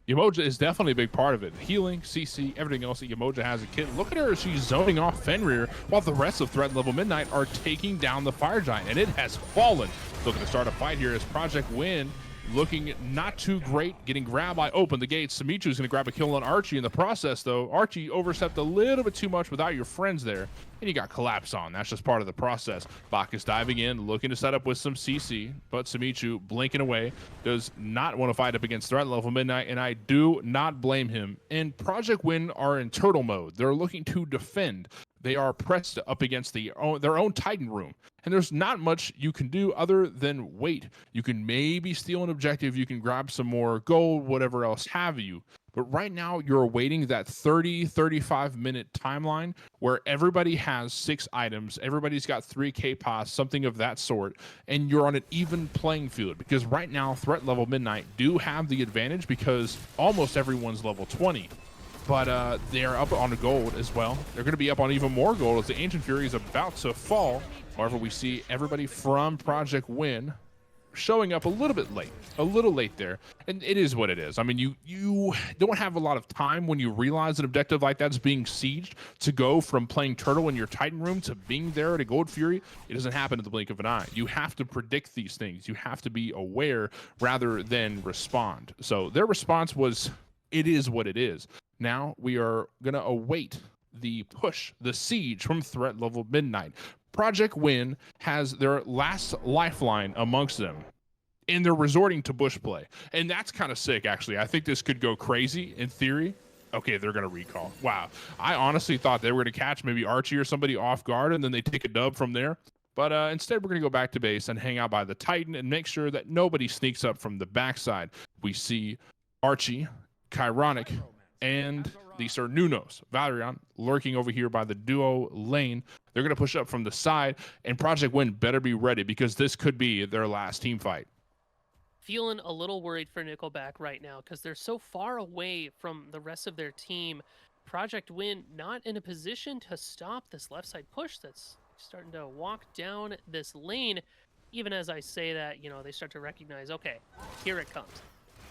Umoja is definitely a big part of it. Healing, CC, everything else that Umoja has a kit. Look at her, she's zoning off Fenrir while the rest of threat level Midnight are taking down the Fire Giant, and it has fallen. Looking to start a fight here as Project Win looking not too great, getting grabbed by Open the Gates. Simichu's going to grab a kill on Archie in the process, though. Archie overstepped a little bit too much without your friends there, and you got collapse on. That's just part of the process. Bacchus diving in, looking to set up with some CC, but Simichu blinking away, does not want to fight up against threat level Midnight, and I do not blame him. And Project Win are in turtle mode. They're looking to defend. They are pressed up against their own Titan room. And there's not much you can do other than wait. You can maybe steal an objective. You can grab some more gold, whatever else have you. But right now, you're awaiting that 30-35 minute timeline where everybody has 6 items. Everybody's got 3K pass, something of that sort. And you're on an even playing field. Because right now, threat level Midnight do have the advantage because almost everyone's level 20. But they're up on gold as well. They're going to be up on even more gold as the Ancient Fury is about to fall. However, we see everybody from Project Win showing up a little bit late, there. And it is what it is. I mean, you don't have a lot of time when you realize an objective like that's being sieged to go from playing Turtle in your Titan room to being there at a Gold Fury. It doesn't happen in the blink of an eye. You have to predict these things. You have to be aware rather than respond. So their response was, it is what it is. Now we are going to await the push, the siege from threat level Midnight. Project Win has their last lifeline amongst them, and they're resorting to bush play. And that's kind of sick, actually. I think this could go crazy in theory. Okay, they're going to recall. Wow. I honestly thought they were going to catch maybe Archie or somebody off guard, and then they take a dub from there. But instead, we're going to go back to base and hang out by the Titan and make sure that nobody sneaks up from the backside. We see Archie, Chironic, and the Sir Nunos, Valerian, lurking over here by the duo lane. They're going to push up from the side, and Project Win better be ready because this could be their last team fight. Feeling a little worried for Nickelback right now because they're so far away from the rest of their team. Project Win not in a position to stop this left side push that's starting to walk down this lane. Even as I say that, you know, they start to recognize, okay, here it comes.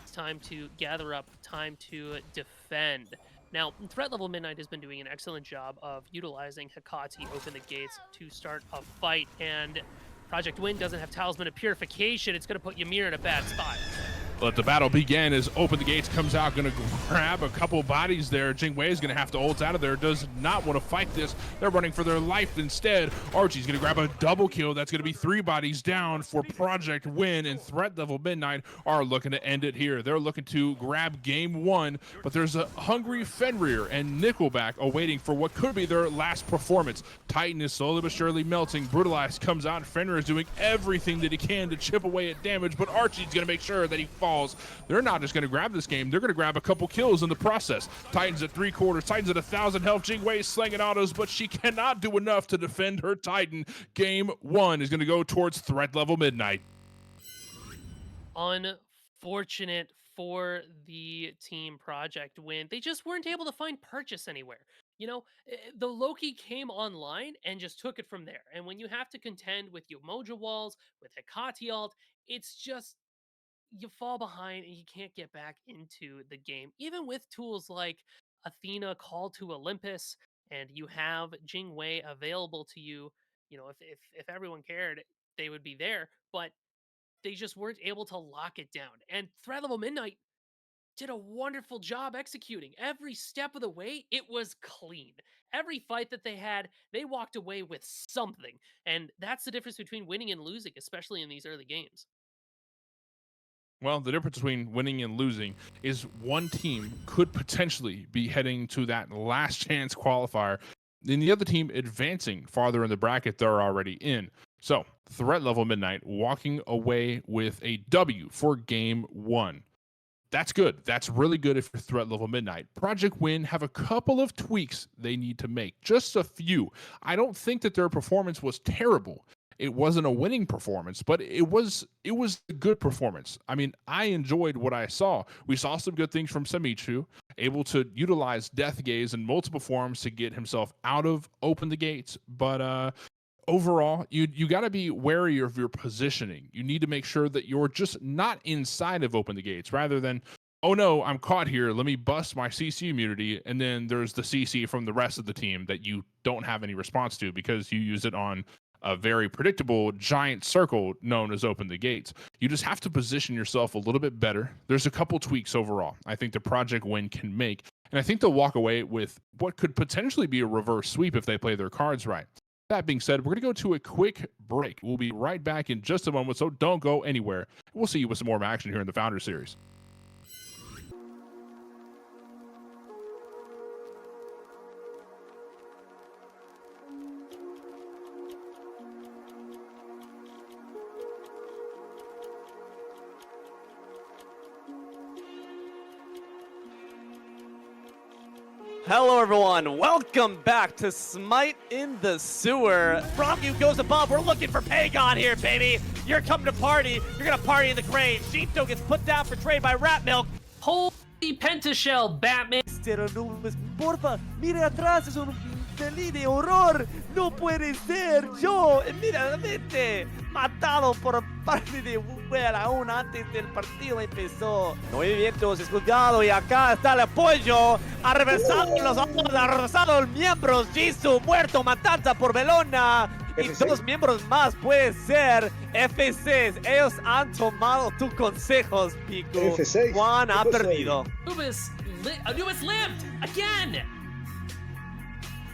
It's time to gather up, time to defend. Now, threat level Midnight has been doing an excellent job of utilizing Hecate Open the Gates to start a fight, and Project Win doesn't have Talisman of Purification. It's going to put Ymir in a bad spot. Let the battle begin as Open the Gates comes out, gonna grab a couple bodies there. Jingwei is gonna have to ult out of there, does not want to fight this. They're running for their life instead. Archie's gonna grab a double kill. That's gonna be 3 bodies down for Project Win, and Threat Level Midnight are looking to end it here. They're looking to grab game 1, but there's a hungry Fenrir and Nickelback awaiting for what could be their last performance. Titan is slowly but surely melting. Brutalized comes out. Fenrir is doing everything that he can to chip away at damage, but Archie's gonna make sure that he falls. They're not just going to grab this game, they're going to grab a couple kills in the process. Titans at 3/4, Titans at 1,000 health. Jingwei is slinging autos, but she cannot do enough to defend her Titan. Game 1 is going to go towards Threat Level Midnight. Unfortunate for the team Project Win. They just weren't able to find purchase anywhere. You know, the Loki came online and just took it from there. And when you have to contend with Yomoja walls, with Hekati ult, it's just, you fall behind and you can't get back into the game. Even with tools like Athena Call to Olympus, and you have Jingwei available to you, you know, if everyone cared, they would be there, but they just weren't able to lock it down. And Threat Level Midnight did a wonderful job executing. Every step of the way, it was clean. Every fight that they had, they walked away with something. And that's the difference between winning and losing, especially in these early games. Well, the difference between winning and losing is one team could potentially be heading to that last chance qualifier, and the other team advancing farther in the bracket they're already in. So, Threat Level Midnight walking away with a W for game 1. That's good. That's really good if you're Threat Level Midnight. Project Win have a couple of tweaks they need to make, just a few. I don't think that their performance was terrible. It wasn't a winning performance, but it was a good performance. I mean, I enjoyed what I saw. We saw some good things from Samichu, able to utilize Death Gaze in multiple forms to get himself out of Open the Gates. But overall, you got to be wary of your positioning. You need to make sure that you're just not inside of Open the Gates, rather than, oh no, I'm caught here, let me bust my CC immunity, and then there's the CC from the rest of the team that you don't have any response to because you use it on a very predictable giant circle known as Open the Gates. You just have to position yourself a little bit better. There's a couple tweaks overall I think the Project Win can make, and I think they'll walk away with what could potentially be a reverse sweep if they play their cards right. That being said, we're going to go to a quick break. We'll be right back in just a moment, so don't go anywhere. We'll see you with some more action here in the Founder Series. Hello everyone, welcome back to Smite in the Sewer. Bromview goes above, we're looking for Pagon here, baby. You're coming to party, you're gonna party in the grave. Sheepto gets put down for trade by Rat Milk. Holy Pentashell, Batman! Porfa, mire atrás, es un feliz de horror. No puede ser, yo inmediatamente matado por parte de Well aún antes del partido empezó. Movimientos escuchado y acá está el apoyo. Ha reversado los ojos, ha reversado los miembros. Jisoo muerto, matanza por Belona. Y F6. 2 miembros más puede ser F6. Ellos han tomado tus consejos, Pico. F6. Juan ha ¿Qué pasó ahí? perdido. Anubis lived again.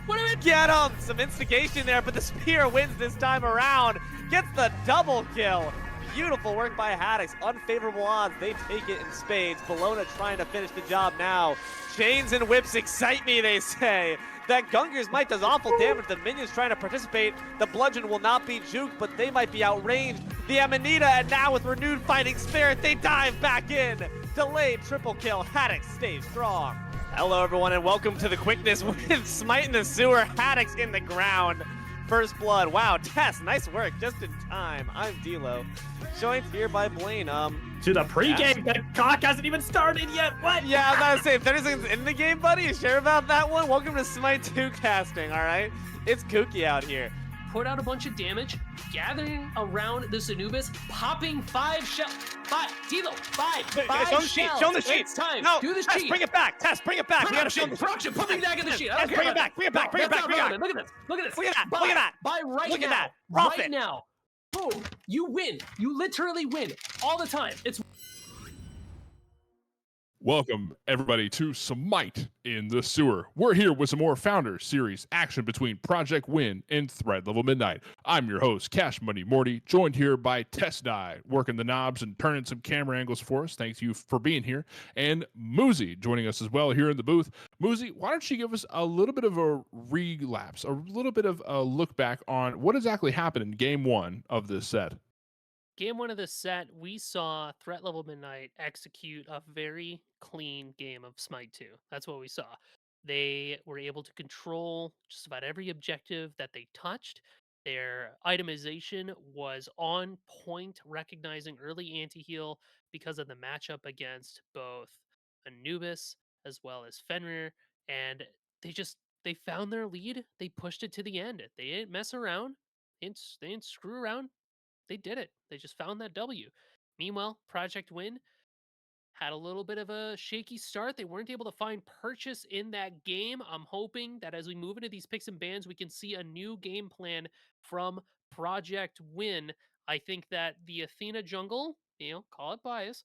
What am I? Get him! Some instigation there, but the spear wins this time around. Gets the double kill. Beautiful work by Haddix. Unfavorable odds. They take it in spades. Bologna trying to finish the job now. Chains and whips excite me, they say. That Gunger's Might does awful damage. The minions trying to participate. The bludgeon will not be juked, but they might be outranged. The Amanita, and now with renewed fighting spirit, they dive back in. Delayed triple kill. Haddix stays strong. Hello, everyone, and welcome to the quickness with Smite in the Sewer. Haddix in the ground. First blood. Wow, Tess, nice work. Just in time. I'm D-Lo. Joined here by Blaine. To the pregame, the clock hasn't even started yet. What? Yeah, I was about to say, 30 seconds in the game, buddy. You sure about that one? Welcome to Smite 2 casting, all right? It's kooky out here. Put out a bunch of damage, gathering around this Anubis, popping 5 shell. 5, Tilo, 5 Show the sheet. shells. Show the sheet. It's time. No, Do this Tess, cheat. bring it back. Tess, bring it back. We gotta show Production, the put me back in the sheet. I don't Tess, care bring it about back. Bring it back. Bring it back. Bring it back. Look at this. Look at this. Look at that. Buy, Look at that. Buy right Look now. at that. Profit. Right now. Boom. You win. You literally win all the time. It's Welcome, everybody, to Smite in the Sewer. We're here with some more Founders Series action between Project Win and Threat Level Midnight. I'm your host, CashMoneyMorty, joined here by tesdai, working the knobs and turning some camera angles for us. Thank you for being here. And Musi joining us as well here in the booth. Musi, why don't you give us a little bit of a relapse, a little bit of a look back on what exactly happened in Game 1 of this set? Game 1 of this set, we saw Threat Level Midnight execute a very clean game of Smite 2. That's what we saw. They were able to control just about every objective that they touched. Their itemization was on point, recognizing early anti-heal because of the matchup against both Anubis as well as Fenrir. And they found their lead. They pushed it to the end. They didn't mess around. They didn't screw around. They did it. They just found that W. Meanwhile, Project Win had a little bit of a shaky start. They weren't able to find purchase in that game. I'm hoping that as we move into these picks and bans, we can see a new game plan from Project Win. I think that the Athena jungle, call it bias,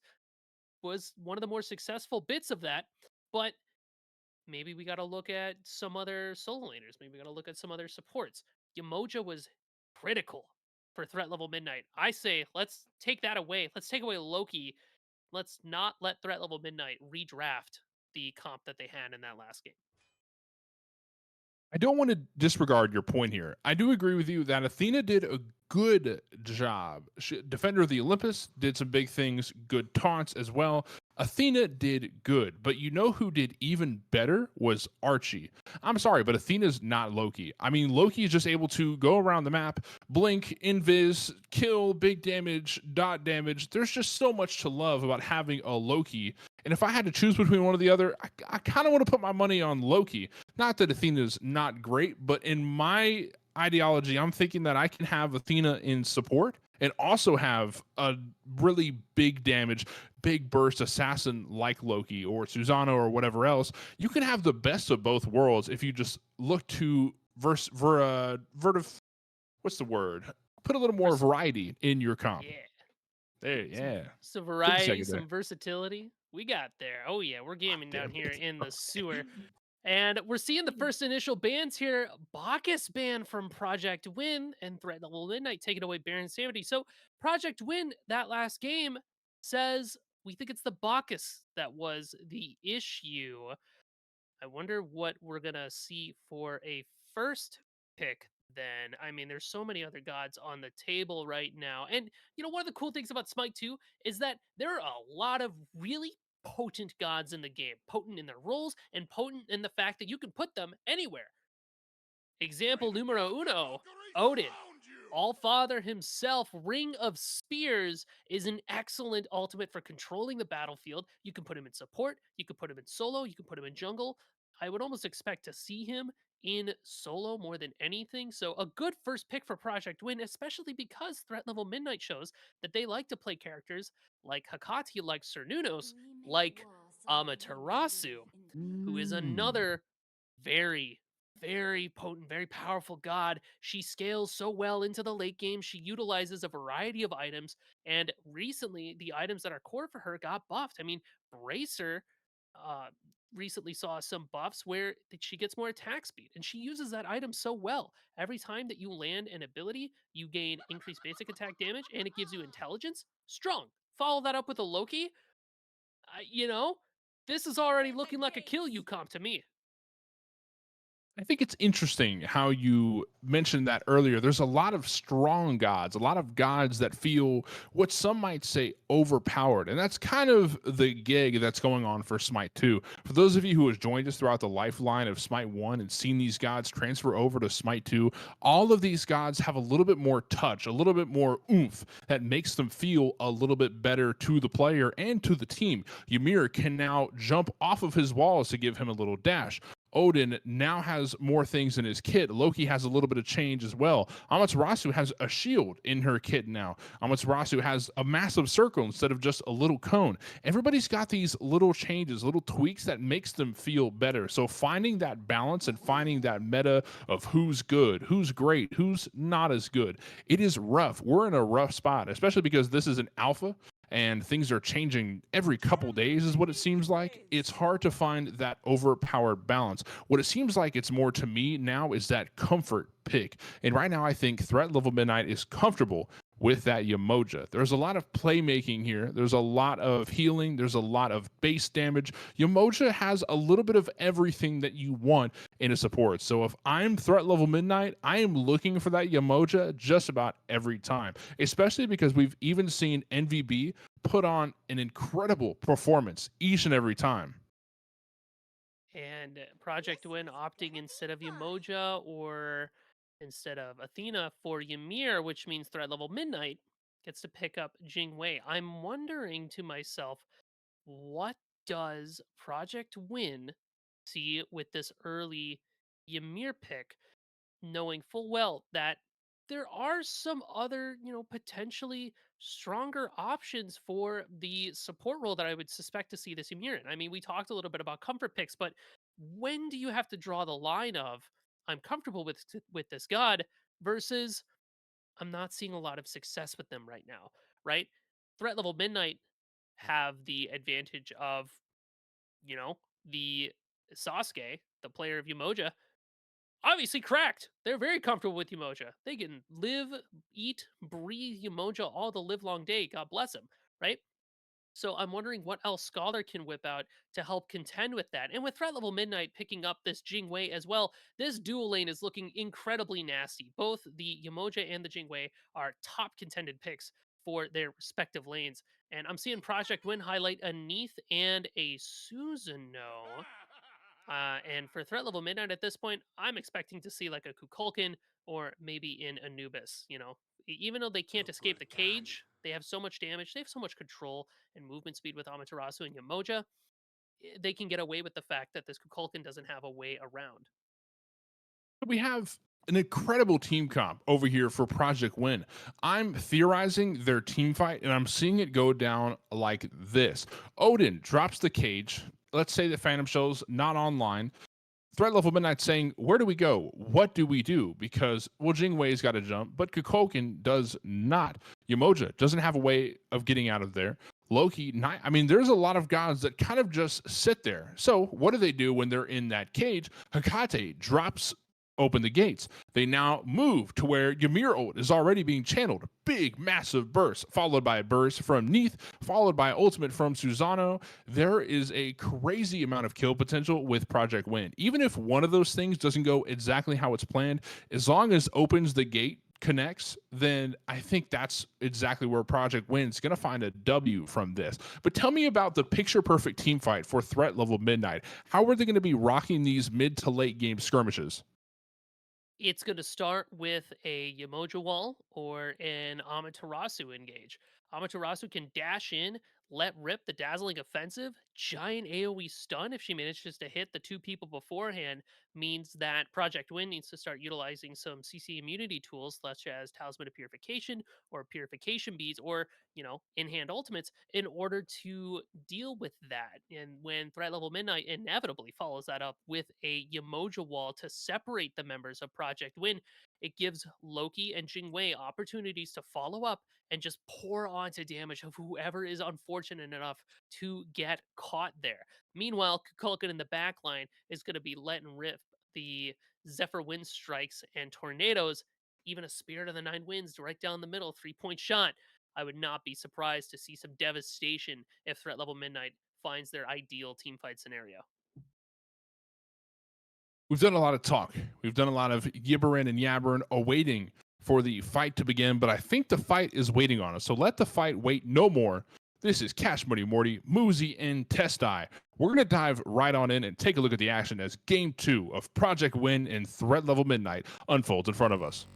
was one of the more successful bits of that. But maybe we got to look at some other solo laners. Maybe we got to look at some other supports. Yamoja was critical for Threat Level Midnight. I say let's take that away. Let's take away Loki. Let's not let Threat Level Midnight redraft the comp that they had in that last game. I don't want to disregard your point here. I do agree with you that Athena did a good job. Defender of the Olympus did some big things, good taunts as well. Athena did good, but you know who did even better was Archie. I'm sorry, but Athena's not Loki. I mean, Loki is just able to go around the map, blink, invis, kill, big damage, dot damage. There's just so much to love about having a Loki. And if I had to choose between one or the other, I kind of want to put my money on Loki. Not that Athena's not great, but in my ideology, I'm thinking that I can have Athena in support and also have a really big damage, big burst assassin like Loki or Susanoo or whatever else. You can have the best of both worlds if you just look to what's the word? Put a little more variety in your comp. Yeah. There, yeah. Some variety, some versatility. We got there. Oh yeah, we're gaming down here in the sewer. And we're seeing the first initial bans here. Bacchus ban from Project Win and Threat Level Midnight taking away Baron Sanity. So Project Win, that last game, says we think it's the Bacchus that was the issue. I wonder what we're going to see for a first pick then. I mean, there's so many other gods on the table right now. And, one of the cool things about Smite 2 is that there are a lot of really potent gods in the game, potent in their roles and potent in the fact that you can put them anywhere. Example numero uno, Odin. All-Father himself, Ring of Spears, is an excellent ultimate for controlling the battlefield. You can put him in support, you can put him in solo, you can put him in jungle. I would almost expect to see him in solo more than anything. So a good first pick for Project Win, especially because Threat Level Midnight shows that they like to play characters like Hakati, like Cernunnos, like Amaterasu, who is another very, very potent, very powerful god. She scales so well into the late game. She utilizes a variety of items, and recently the items that are core for her got buffed. I mean, Bracer recently saw some buffs where she gets more attack speed, and she uses that item so well. Every time that you land an ability, you gain increased basic attack damage, and it gives you intelligence. Strong. Follow that up with a Loki. This is already looking like a kill you comp to me. I think it's interesting how you mentioned that earlier. There's a lot of strong gods, a lot of gods that feel what some might say overpowered. And that's kind of the gig that's going on for Smite 2. For those of you who have joined us throughout the lifeline of Smite 1 and seen these gods transfer over to Smite 2, all of these gods have a little bit more touch, a little bit more oomph that makes them feel a little bit better to the player and to the team. Ymir can now jump off of his walls to give him a little dash. Odin now has more things in his kit. Loki has a little bit of change as well. Amaterasu has a shield in her kit now. Amaterasu has a massive circle instead of just a little cone. Everybody's got these little changes, little tweaks that makes them feel better. So finding that balance and finding that meta of who's good, who's great, who's not as good, it is rough. We're in a rough spot, especially because this is an alpha. and things are changing every couple days is what it seems like. It's hard to find that overpowered balance. What it seems like it's more to me now is that comfort pick. And right now I think Threat Level Midnight is comfortable with that Yemoja. There's a lot of playmaking here. There's a lot of healing. There's a lot of base damage. Yemoja has a little bit of everything that you want in a support. So if I'm Threat Level Midnight, I am looking for that Yemoja just about every time, especially because we've even seen NVB put on an incredible performance each and every time. And Project Win opting instead of Yemoja or instead of Athena for Ymir, which means Threat Level Midnight gets to pick up Jingwei. I'm wondering to myself, what does Project Win see with this early Ymir pick, knowing full well that there are some other, potentially stronger options for the support role that I would suspect to see this Ymir in. I mean, we talked a little bit about comfort picks, but when do you have to draw the line of I'm comfortable with this god versus I'm not seeing a lot of success with them right now, right? Threat Level Midnight have the advantage of, the Sasuke, the player of Umoja, obviously cracked. They're very comfortable with Umoja. They can live, eat, breathe Umoja all the live long day. God bless him, right? So I'm wondering what else Scholar can whip out to help contend with that. And with Threat Level Midnight picking up this Jingwei as well, this dual lane is looking incredibly nasty. Both the Umoja and the Jingwei are top contended picks for their respective lanes. And I'm seeing Project Win highlight a Neath and a Susanoo. And for Threat Level Midnight at this point, I'm expecting to see like a Kukulkan or maybe in Anubis. Even though they can't escape the cage, they have so much damage, they have so much control and movement speed with Amaterasu and Yamoja. They can get away with the fact that this Kukulkan doesn't have a way around. We have an incredible team comp over here for Project Win. I'm theorizing their team fight, and I'm seeing it go down like this. Odin drops the cage. Let's say the Phantom Shell's not online. Threat Level Midnight saying, where do we go? What do we do? Because, well, Jingwei's got to jump, but Kukulkan does not. Umoja doesn't have a way of getting out of there. Loki, I mean, there's a lot of gods that kind of just sit there. So what do they do when they're in that cage? Hekate drops open the gates. They now move to where Ymir ult is already being channeled. Big, massive burst, followed by a burst from Neath, followed by ultimate from Susanoo. There is a crazy amount of kill potential with Project Win. Even if one of those things doesn't go exactly how it's planned, as long as opens the gate connects, then I think that's exactly where Project Win's going to find a W from this. But tell me about the picture perfect team fight for Threat Level Midnight. How are they going to be rocking these mid to late game skirmishes? It's going to start with a Yamoja wall or an Amaterasu engage. Amaterasu can dash in, let rip the dazzling offensive. Giant AoE stun, if she manages to hit the two people beforehand, means that Project Win needs to start utilizing some CC immunity tools such as Talisman of Purification or Purification Beads or, in-hand ultimates in order to deal with that. And when Threat Level Midnight inevitably follows that up with a Yamoja wall to separate the members of Project Win, it gives Loki and Jingwei opportunities to follow up and just pour onto damage of whoever is unfortunate enough to get caught there. Meanwhile, Kukulkan in the back line is going to be letting rip the Zephyr Wind Strikes and Tornadoes, even a Spirit of the Nine Winds right down the middle, 3-point shot. I would not be surprised to see some devastation if Threat Level Midnight finds their ideal team fight scenario. We've done a lot of talk. We've done a lot of gibbering and yabbering, awaiting for the fight to begin, but I think the fight is waiting on us. So let the fight wait no more. This is CashMoneyMorty, Musi, and tesdai. We're going to dive right on in and take a look at the action as Game 2 of Project Win and Threat Level Midnight unfolds in front of us.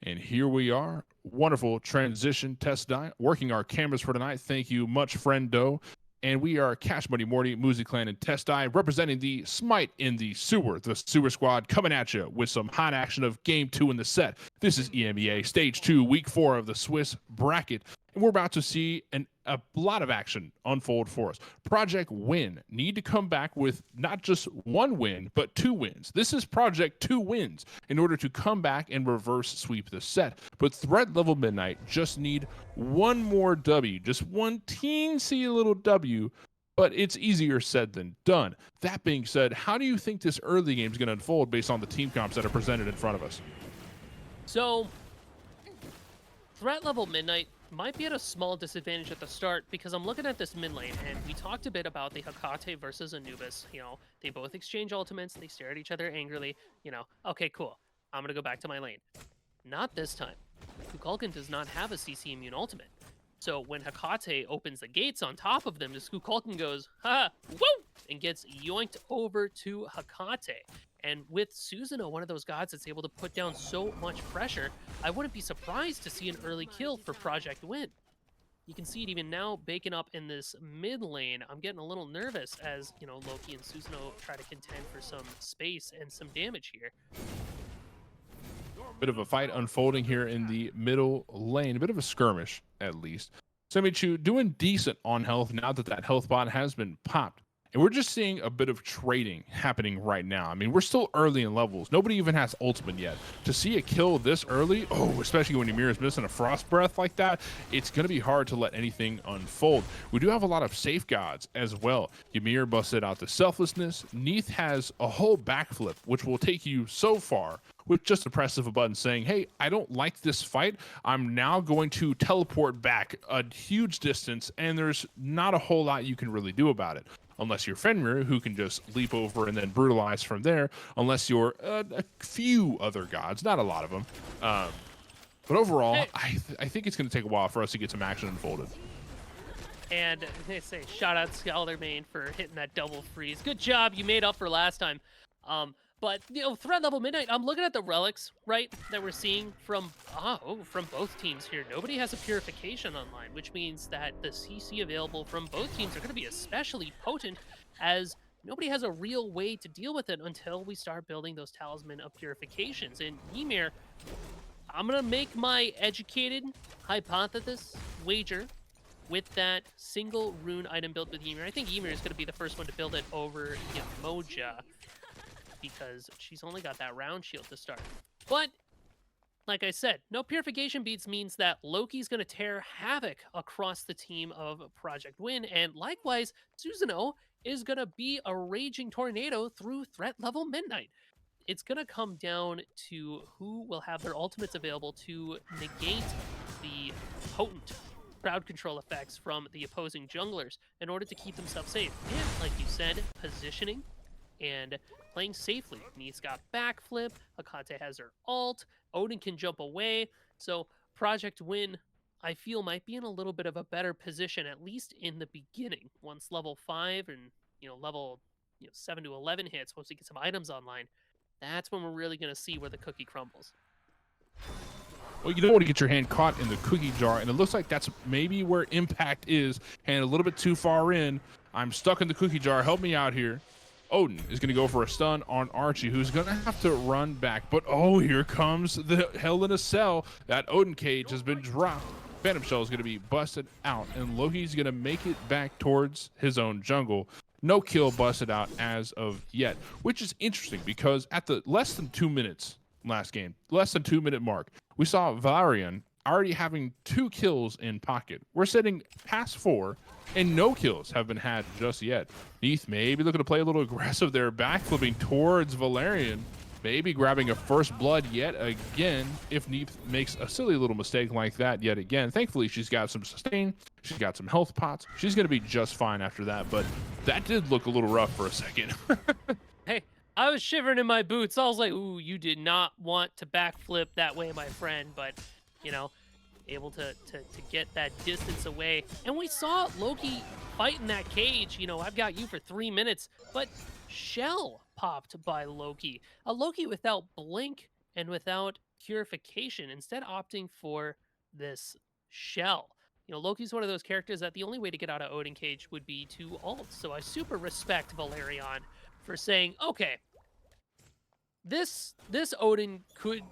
And here we are. Wonderful transition, tesdai. Working our cameras for tonight. Thank you much, friendo. And we are CashMoneyMorty, Musi Clan, and tesdai, representing the Smite in the sewer. The sewer squad coming at you with some hot action of Game 2 in the set. This is EMEA Stage 2, Week 4 of the Swiss bracket, and we're about to see a lot of action unfold for us. Project Win need to come back with not just one win, but 2 wins. This is Project 2 wins in order to come back and reverse sweep the set. But Threat Level Midnight just need one more W, just one teensy little W, but it's easier said than done. That being said, how do you think this early game is going to unfold based on the team comps that are presented in front of us? So, Threat Level Midnight might be at a small disadvantage at the start because I'm looking at this mid lane, and we talked a bit about the Hecate versus Anubis. You know, they both exchange ultimates, they stare at each other angrily. You know, okay, cool. I'm gonna go back to my lane. Not this time. Kukulkan does not have a CC immune ultimate. So when Hecate opens the gates on top of them, this Kukulkan goes, ha, woo, and gets yoinked over to Hecate. And with Susanoo, one of those gods that's able to put down so much pressure, I wouldn't be surprised to see an early kill for Project Win. You can see it even now baking up in this mid lane. I'm getting a little nervous as, you know, Loki and Susanoo try to contend for some space and some damage here. Bit of a fight unfolding here in the middle lane, a bit of a skirmish at least. Semichu doing decent on health now that that health bot has been popped. And we're just seeing a bit of trading happening right now. I mean, we're still early in levels. Nobody even has ultimate yet. To see a kill this early, especially when Ymir is missing a frost breath like that, it's going to be hard to let anything unfold. We do have a lot of safe gods as well. Ymir busted out the selflessness. Neith has a whole backflip, which will take you so far with just a press of a button saying, hey, I don't like this fight. I'm now going to teleport back a huge distance, and there's not a whole lot you can really do about it. Unless you're Fenrir, who can just leap over and then brutalize from there, unless you're a few other gods, not a lot of them. But overall, I think it's going to take a while for us to get some action unfolded. And they say, shout out Skeldermain for hitting that double freeze. Good job, you made up for last time. But, you know, Threat Level Midnight, I'm looking at the relics, right, that we're seeing from both teams here. Nobody has a Purification online, which means that the CC available from both teams are going to be especially potent, as nobody has a real way to deal with it until we start building those Talisman of Purifications. And Ymir, I'm going to make my educated hypothesis wager with that single rune item built with Ymir. I think Ymir is going to be the first one to build it over Yamoja, because she's only got that round shield to start. But, like I said, no Purification beads means that Loki's going to tear havoc across the team of Project Win, and likewise, Susanoo is going to be a raging tornado through Threat Level Midnight. It's going to come down to who will have their ultimates available to negate the potent crowd control effects from the opposing junglers in order to keep themselves safe. And, like you said, positioning and playing safely. Neith's got backflip, Hecate has her ult, Odin can jump away, so Project Win, I feel, might be in a little bit of a better position, at least in the beginning. Once level 5 and, level 7 to 11 hits, once we get some items online, that's when we're really going to see where the cookie crumbles. Well, you don't want to get your hand caught in the cookie jar, and it looks like that's maybe where Impact is, and a little bit too far in. I'm stuck in the cookie jar. Help me out here. Odin is going to go for a stun on Archie, who's going to have to run back. But, here comes the Hell in a Cell. That Odin cage has been dropped. Phantom Shell is going to be busted out, and Loki's going to make it back towards his own jungle. No kill busted out as of yet, which is interesting because at the less than 2 minutes last game, less than 2 minute mark, we saw Valerian already having 2 kills in pocket. We're sitting past 4, and no kills have been had just yet. Neith maybe looking to play a little aggressive there, backflipping towards Valerian, maybe grabbing a first blood yet again if Neith makes a silly little mistake like that yet again. Thankfully, she's got some sustain, she's got some health pots, she's going to be just fine after that, but that did look a little rough for a second. Hey, I was shivering in my boots. I was like, ooh, you did not want to backflip that way, my friend, but, able to get that distance away. And we saw Loki fight in that cage. I've got you for 3 minutes, but Shell popped by Loki. A Loki without blink and without purification, instead opting for this Shell. Loki's one of those characters that the only way to get out of Odin cage would be to ult. So I super respect Valerian for saying, okay, this Odin could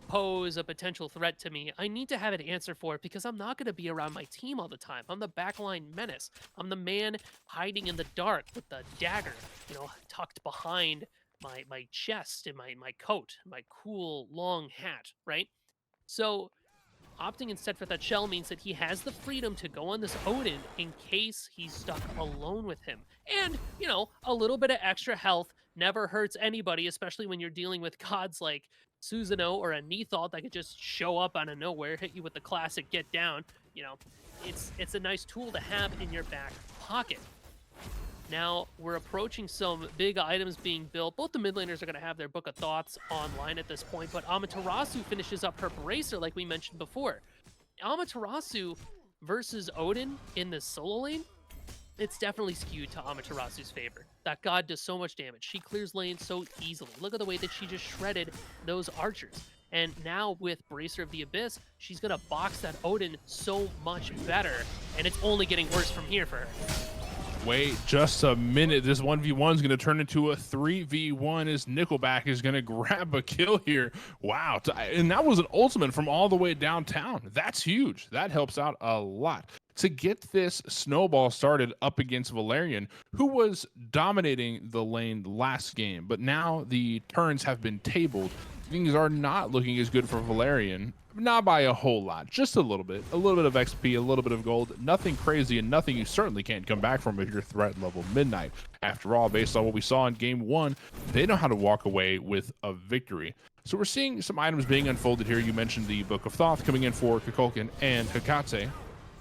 pose a potential threat to me, I need to have an answer for it because I'm not going to be around my team all the time. I'm the backline menace. I'm the man hiding in the dark with the dagger, tucked behind my chest and my coat, my cool long hat, right? So opting instead for that shell means that he has the freedom to go on this Odin in case he's stuck alone with him. And, a little bit of extra health never hurts anybody, especially when you're dealing with gods like Susanoo or a Neathal that could just show up out of nowhere, hit you with the classic get down. It's a nice tool to have in your back pocket. Now, we're approaching some big items being built. Both the mid laners are going to have their Book of Thoughts online at this point, but Amaterasu finishes up her Bracer like we mentioned before. Amaterasu versus Odin in the solo lane, it's definitely skewed to Amaterasu's favor. That god does so much damage. She clears lanes so easily. Look at the way that she just shredded those archers. And now with Bracer of the Abyss, she's going to box that Odin so much better, and it's only getting worse from here for her. Wait just a minute. This 1v1 is going to turn into a 3v1 as Nickelback is going to grab a kill here. Wow. And that was an ultimate from all the way downtown. That's huge. That helps out a lot. To get this snowball started up against Valerian, who was dominating the lane last game, but now the turns have been tabled. Things are not looking as good for Valerian. Not by a whole lot, just a little bit of XP, a little bit of gold, nothing crazy and nothing you certainly can't come back from if you're threat level Midnight. After all, based on what we saw in game 1, they know how to walk away with a victory. So we're seeing some items being unfolded here. You mentioned the Book of Thoth coming in for Kukulkan and Hekate.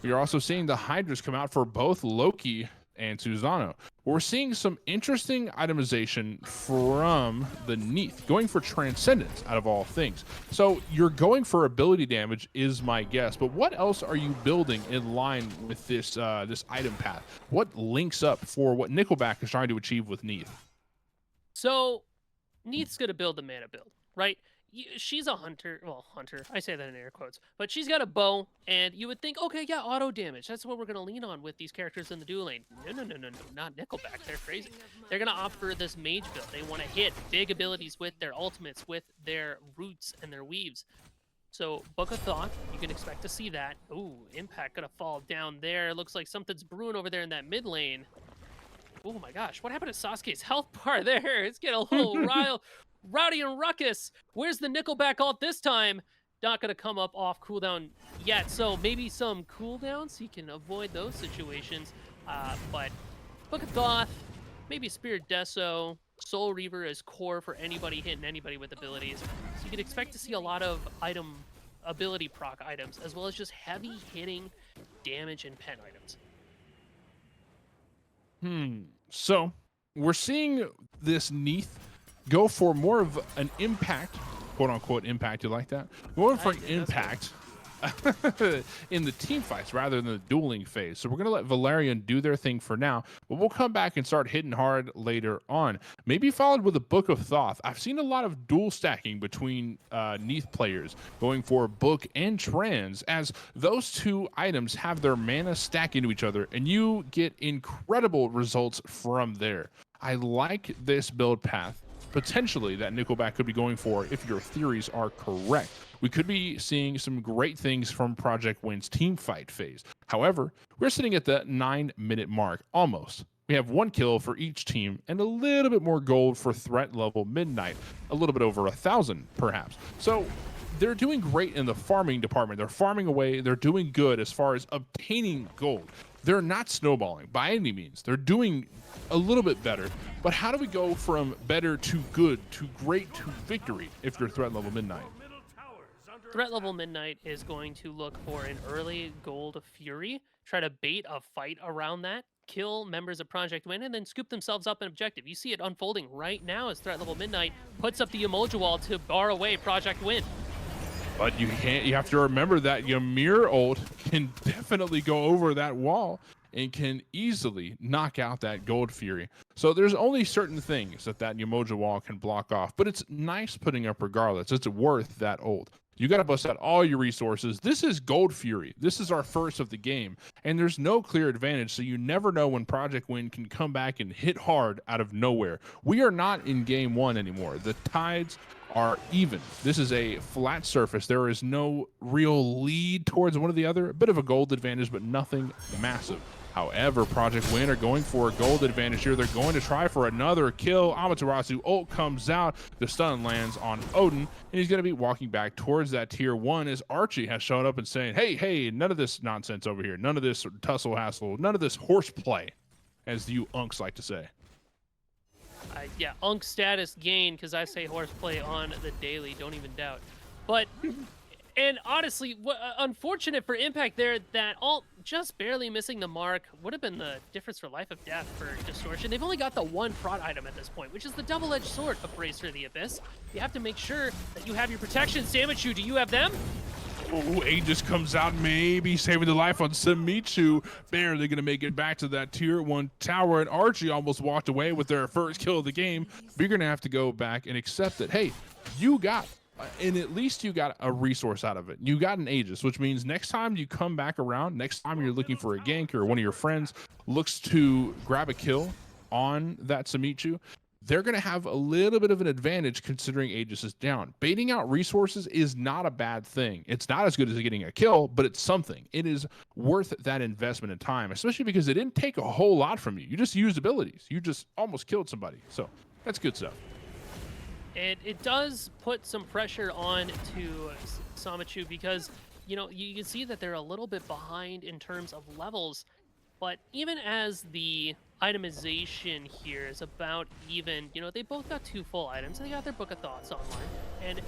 You're also seeing the Hydras come out for both Loki and Susanoo. We're seeing some interesting itemization from the Neath, going for Transcendence out of all things. So you're going for ability damage is my guess, but what else are you building in line with this this item path? What links up for what Nickelback is trying to achieve with Neath? So Neath's going to build the mana build, right? She's a hunter. Well, hunter. I say that in air quotes. But she's got a bow, and you would think, okay, yeah, auto damage. That's what we're going to lean on with these characters in the duel lane. No. Not Nickelback. They're crazy. They're going to opt for this mage build. They want to hit big abilities with their ultimates, with their roots and their weaves. So, Book of Thought, you can expect to see that. Ooh, Impact going to fall down there. Looks like something's brewing over there in that mid lane. Oh my gosh, what happened to Sasuke's health bar there? It's getting a little rowdy and ruckus. Where's the Nickelback ult this time? Not going to come up off cooldown yet, so maybe some cooldowns so you can avoid those situations. But Book of Thoth, maybe Spirit Deso, Soul Reaver is core for anybody hitting anybody with abilities. So you can expect to see a lot of ability proc items, as well as just heavy hitting damage and pen items. So we're seeing this Neath go for more of an impact, quote unquote impact. You like that? Going for an impact in the team fights rather than the dueling phase. So we're going to let Valerian do their thing for now, but we'll come back and start hitting hard later on. Maybe followed with a Book of Thoth. I've seen a lot of dual stacking between Neath players going for Book and Trans, as those two items have their mana stack into each other, and you get incredible results from there. I like this build path potentially that Nickelback could be going for if your theories are correct. We could be seeing some great things from Project Win's team fight phase. However, we're sitting at the 9-minute mark, almost. We have 1 kill for each team and a little bit more gold for threat level Midnight, a little bit over 1,000 perhaps. So they're doing great in the farming department. They're farming away. They're doing good as far as obtaining gold. They're not snowballing by any means. They're doing a little bit better. But how do we go from better to good to great to victory if you're threat level Midnight? Threat level Midnight is going to look for an early gold Fury, try to bait a fight around that, kill members of Project Win, and then scoop themselves up an objective. You see it unfolding right now as Threat level Midnight puts up the emoji wall to bar away Project Win. But you have to remember that Ymir ult can definitely go over that wall and can easily knock out that Gold Fury. So there's only certain things that Umoja wall can block off, but it's nice putting up regardless. It's worth that ult. You got to bust out all your resources. This is Gold Fury. This is our first of the game, and there's no clear advantage, so you never know when Project Win can come back and hit hard out of nowhere. We are not in game 1 anymore. The tides are even. This is a flat surface. There is no real lead towards one or the other. A bit of a gold advantage, but nothing massive. However, Project Win are going for a gold advantage here. They're going to try for another kill. Amaterasu ult comes out. The stun lands on Odin, and he's going to be walking back towards that tier 1 as Archie has shown up and saying, hey, none of this nonsense over here. None of this tussle hassle. None of this horseplay, as you unks like to say. Yeah, unk status gain, because I say horseplay on the daily, don't even doubt. But, and honestly, unfortunate for Impact there, that ult just barely missing the mark would have been the difference for life or death for Distortion. They've only got the one prod item at this point, which is the double-edged sword of Bracer of the Abyss. You have to make sure that you have your protection. Samichu, do you have them? Oh, Aegis comes out, maybe saving the life on Samichu. Barely going to make it back to that tier 1 tower, and Archie almost walked away with their first kill of the game. But you're going to have to go back and accept that, hey, you got and at least you got a resource out of it. You got an Aegis, which means next time you come back around, next time you're looking for a gank or one of your friends looks to grab a kill on that Samichu, they're going to have a little bit of an advantage considering Aegis is down. Baiting out resources is not a bad thing. It's not as good as getting a kill, but it's something. It is worth that investment in time, especially because it didn't take a whole lot from you. You just used abilities. You just almost killed somebody. So that's good stuff. And it does put some pressure on to Samichu because, you know, you can see that they're a little bit behind in terms of levels. But even as the itemization here is about even, you know, they both got 2 full items. They got their Book of Thoughts online. And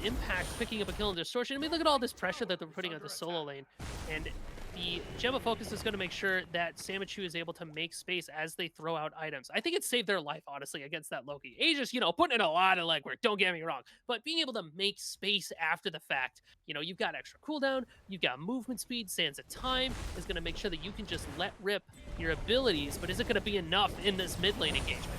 Impact picking up a kill in Distortion. I mean, look at all this pressure that they're putting on the solo lane. And the Gem of Focus is going to make sure that Samichu is able to make space as they throw out items. I think it saved their life, honestly, against that Loki. Aegis, you know, putting in a lot of legwork, don't get me wrong. But being able to make space after the fact, you know, you've got extra cooldown, you've got movement speed, Sands of Time is going to make sure that you can just let rip your abilities. But is it going to be enough in this mid lane engagement?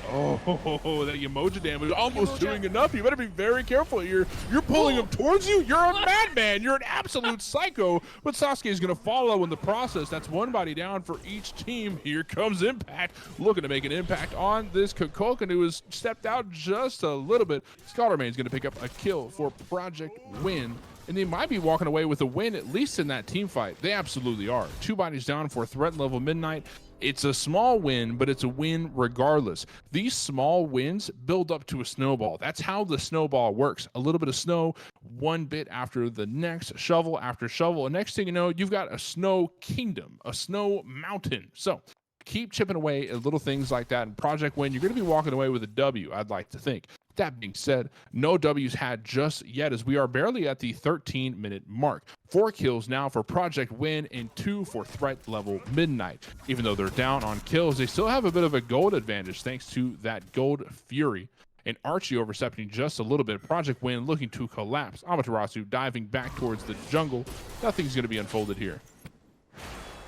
Oh, that Umoja damage almost doing enough. You better be very careful. You're pulling him towards you. You're a madman. You're an absolute psycho. But Sasuke is going to follow in the process. That's one body down for each team. Here comes Impact, looking to make an impact on this Kukulkan, who has stepped out just a little bit. Scholarman is going to pick up a kill for Project Win. And they might be walking away with a win, at least in that team fight. They absolutely are. 2 bodies down for threat level Midnight. It's a small win, but it's a win regardless. These small wins build up to a snowball. That's how the snowball works. A little bit of snow, one bit after the next, shovel after shovel. And next thing you know, you've got a snow kingdom, a snow mountain. So keep chipping away at little things like that. In Project Win, you're going to be walking away with a W, I'd like to think. That being said, no W's had just yet, as we are barely at the 13-minute mark. 4 kills now for Project Win and 2 for threat level Midnight. Even though they're down on kills, they still have a bit of a gold advantage thanks to that Gold Fury. And Archie overstepping just a little bit. Project Win looking to collapse. Amaterasu diving back towards the jungle. Nothing's going to be unfolded here.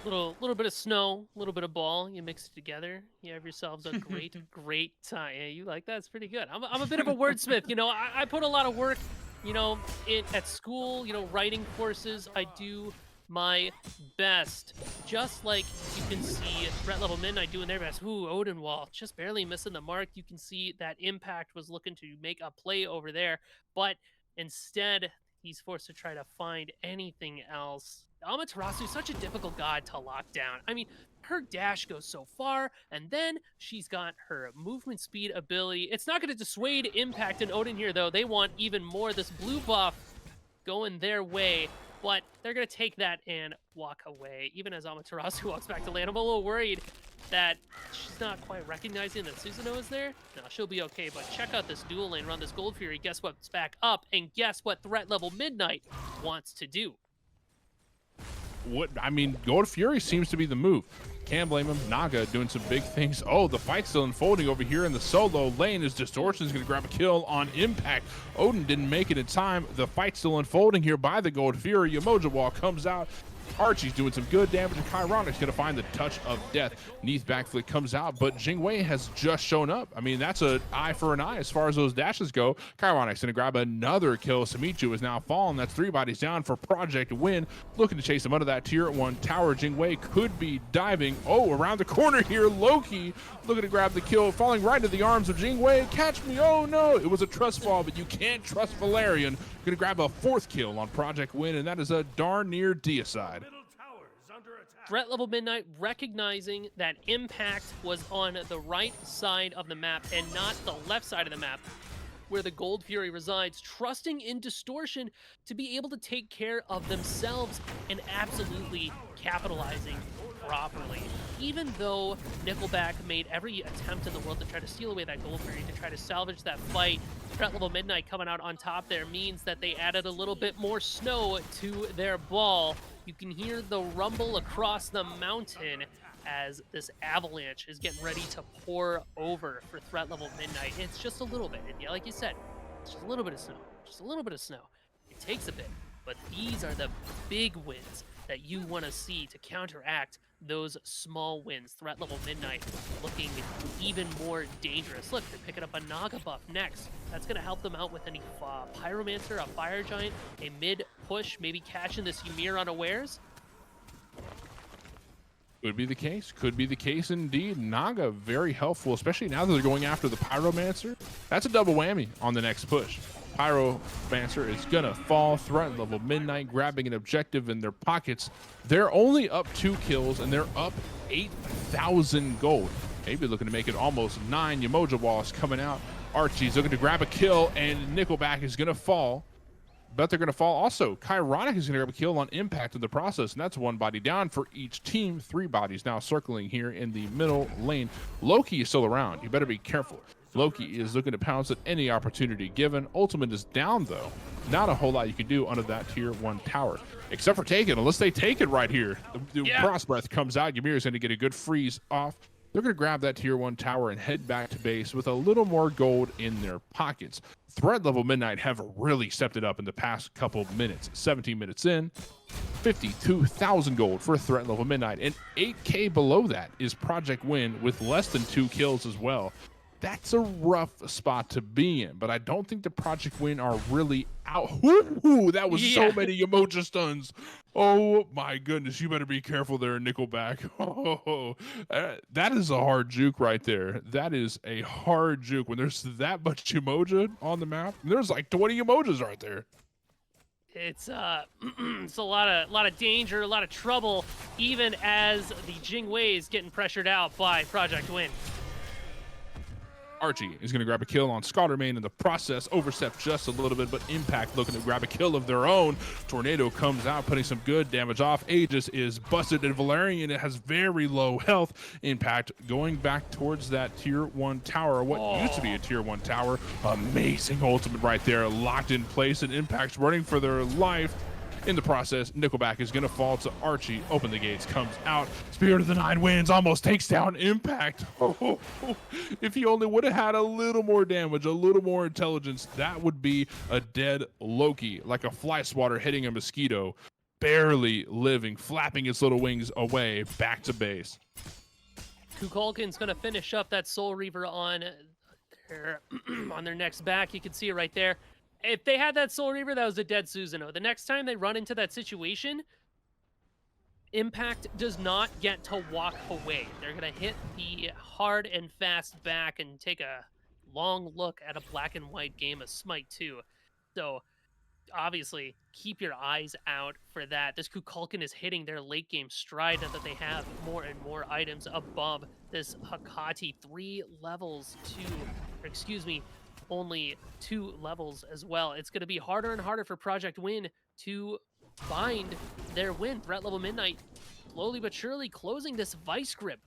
Little bit of snow, a little bit of ball. You mix it together. You have yourselves a great time. Yeah, you like that? It's pretty good. I'm a bit of a wordsmith. You know, I put a lot of work, you know, at school, you know, writing courses. I do my best. Just like you can see threat level Midnight doing their best. Ooh, Odin Wall, just barely missing the mark. You can see that Impact was looking to make a play over there, but instead he's forced to try to find anything else. Amaterasu is such a difficult god to lock down. I mean, her dash goes so far, and then she's got her movement speed ability. It's not going to dissuade Impact and Odin here, though. They want even more. This blue buff going their way, but they're going to take that and walk away. Even as Amaterasu walks back to land, I'm a little worried that she's not quite recognizing that Susanoo is there. No, she'll be okay, but check out this dual lane run, this Gold Fury. Guess what's back up, and guess what threat level Midnight wants to do? What I mean, Gold Fury seems to be the move. Can't blame him. Naga doing some big things. Oh, the fight's still unfolding over here in the solo lane as Distortion's going to grab a kill on Impact. Odin didn't make it in time. The fight's still unfolding here by the Gold Fury. Umoja Wall comes out. Archie's doing some good damage, and Chironic's going to find the touch of death. Neath backflip comes out, but Jingwei has just shown up. I mean, that's an eye for an eye as far as those dashes go. Chironic's going to grab another kill. Samichu is now fallen. That's 3 bodies down for Project Win. Looking to chase him under that tier 1 tower. Jingwei could be diving. Oh, around the corner here, Loki looking to grab the kill, falling right into the arms of Jingwei. Catch me. Oh, no. It was a trust fall, but you can't trust Valerian. Going to grab a 4th kill on Project Win, and that is a darn near deicide. Threat Level Midnight recognizing that Impact was on the right side of the map and not the left side of the map where the Gold Fury resides, trusting in Distortion to be able to take care of themselves and absolutely capitalizing properly. Even though Nickelback made every attempt in the world to try to steal away that Gold Fury, to try to salvage that fight, Threat Level Midnight coming out on top there means that they added a little bit more snow to their ball. You can hear the rumble across the mountain as this avalanche is getting ready to pour over for Threat Level Midnight. It's just a little bit, and yeah, like you said, it's just a little bit of snow. Just a little bit of snow. It takes a bit, but these are the big wins that you want to see to counteract those small wins. Threat Level Midnight looking even more dangerous. Look, they're picking up a Naga buff next. That's going to help them out with any Pyromancer, a Fire Giant, a mid push, maybe catching this Ymir unawares. Could be the case. Could be the case indeed. Naga very helpful, especially now that they're going after the Pyromancer. That's a double whammy on the next push. Pyromancer is gonna fall. Threat Level Midnight grabbing an objective in their pockets. They're only up 2 kills and they're up 8,000 gold. Maybe looking to make it almost 9. Yamoja Wallace coming out. Archie's looking to grab a kill, and Nickelback is gonna fall. But they're going to fall also. Chironic is going to grab a kill on Impact in the process, and that's 1 body down for each team. 3 bodies now circling here in the middle lane. Loki is still around. You better be careful. Loki is looking to pounce at any opportunity given. Ultimate is down, though. Not a whole lot you can do under that tier 1 tower, except for take it, unless they take it right here. The Frost Breath comes out. Ymir is going to get a good freeze off. They're going to grab that tier 1 tower and head back to base with a little more gold in their pockets. Threat Level Midnight have really stepped it up in the past couple minutes. 17 minutes in, 52,000 gold for Threat Level Midnight, and 8K below that is Project Win with less than 2 kills as well. That's a rough spot to be in, but I don't think the Project Win are really out. Ooh, that was so many Yamoja stuns. Oh my goodness, you better be careful there, Nickelback. Oh, that is a hard juke right there. That is a hard juke when there's that much Yamoja on the map. There's like 20 Yamojas right there. It's it's a lot of danger, a lot of trouble, even as the Jingwei is getting pressured out by Project Win. Archie is going to grab a kill on Scottermain in the process. Overstep just a little bit, but Impact looking to grab a kill of their own. Tornado comes out, putting some good damage off. Aegis is busted, and Valerian has very low health. Impact going back towards that tier 1 tower, what used to be a tier 1 tower. Amazing ultimate right there, locked in place, and Impact's running for their life. In the process, Nickelback is going to fall to Archie. Open the gates, comes out. Spirit of the Nine wins, almost takes down Impact. Oh, if he only would have had a little more damage, a little more intelligence, that would be a dead Loki, like a fly swatter hitting a mosquito, barely living, flapping its little wings away, back to base. Kukulkan's going to finish up that Soul Reaver on their next back. You can see it right there. If they had that Soul Reaver, that was a dead Susanoo. The next time they run into that situation, Impact does not get to walk away. They're going to hit the hard and fast back and take a long look at a black and white game of Smite 2. So, obviously, keep your eyes out for that. This Kukulkan is hitting their late game stride now that they have more and more items above this Hakati. 3 levels to, or excuse me, only 2 levels as well. It's going to be harder and harder for Project Win to find their win. Threat Level Midnight slowly but surely closing this vice grip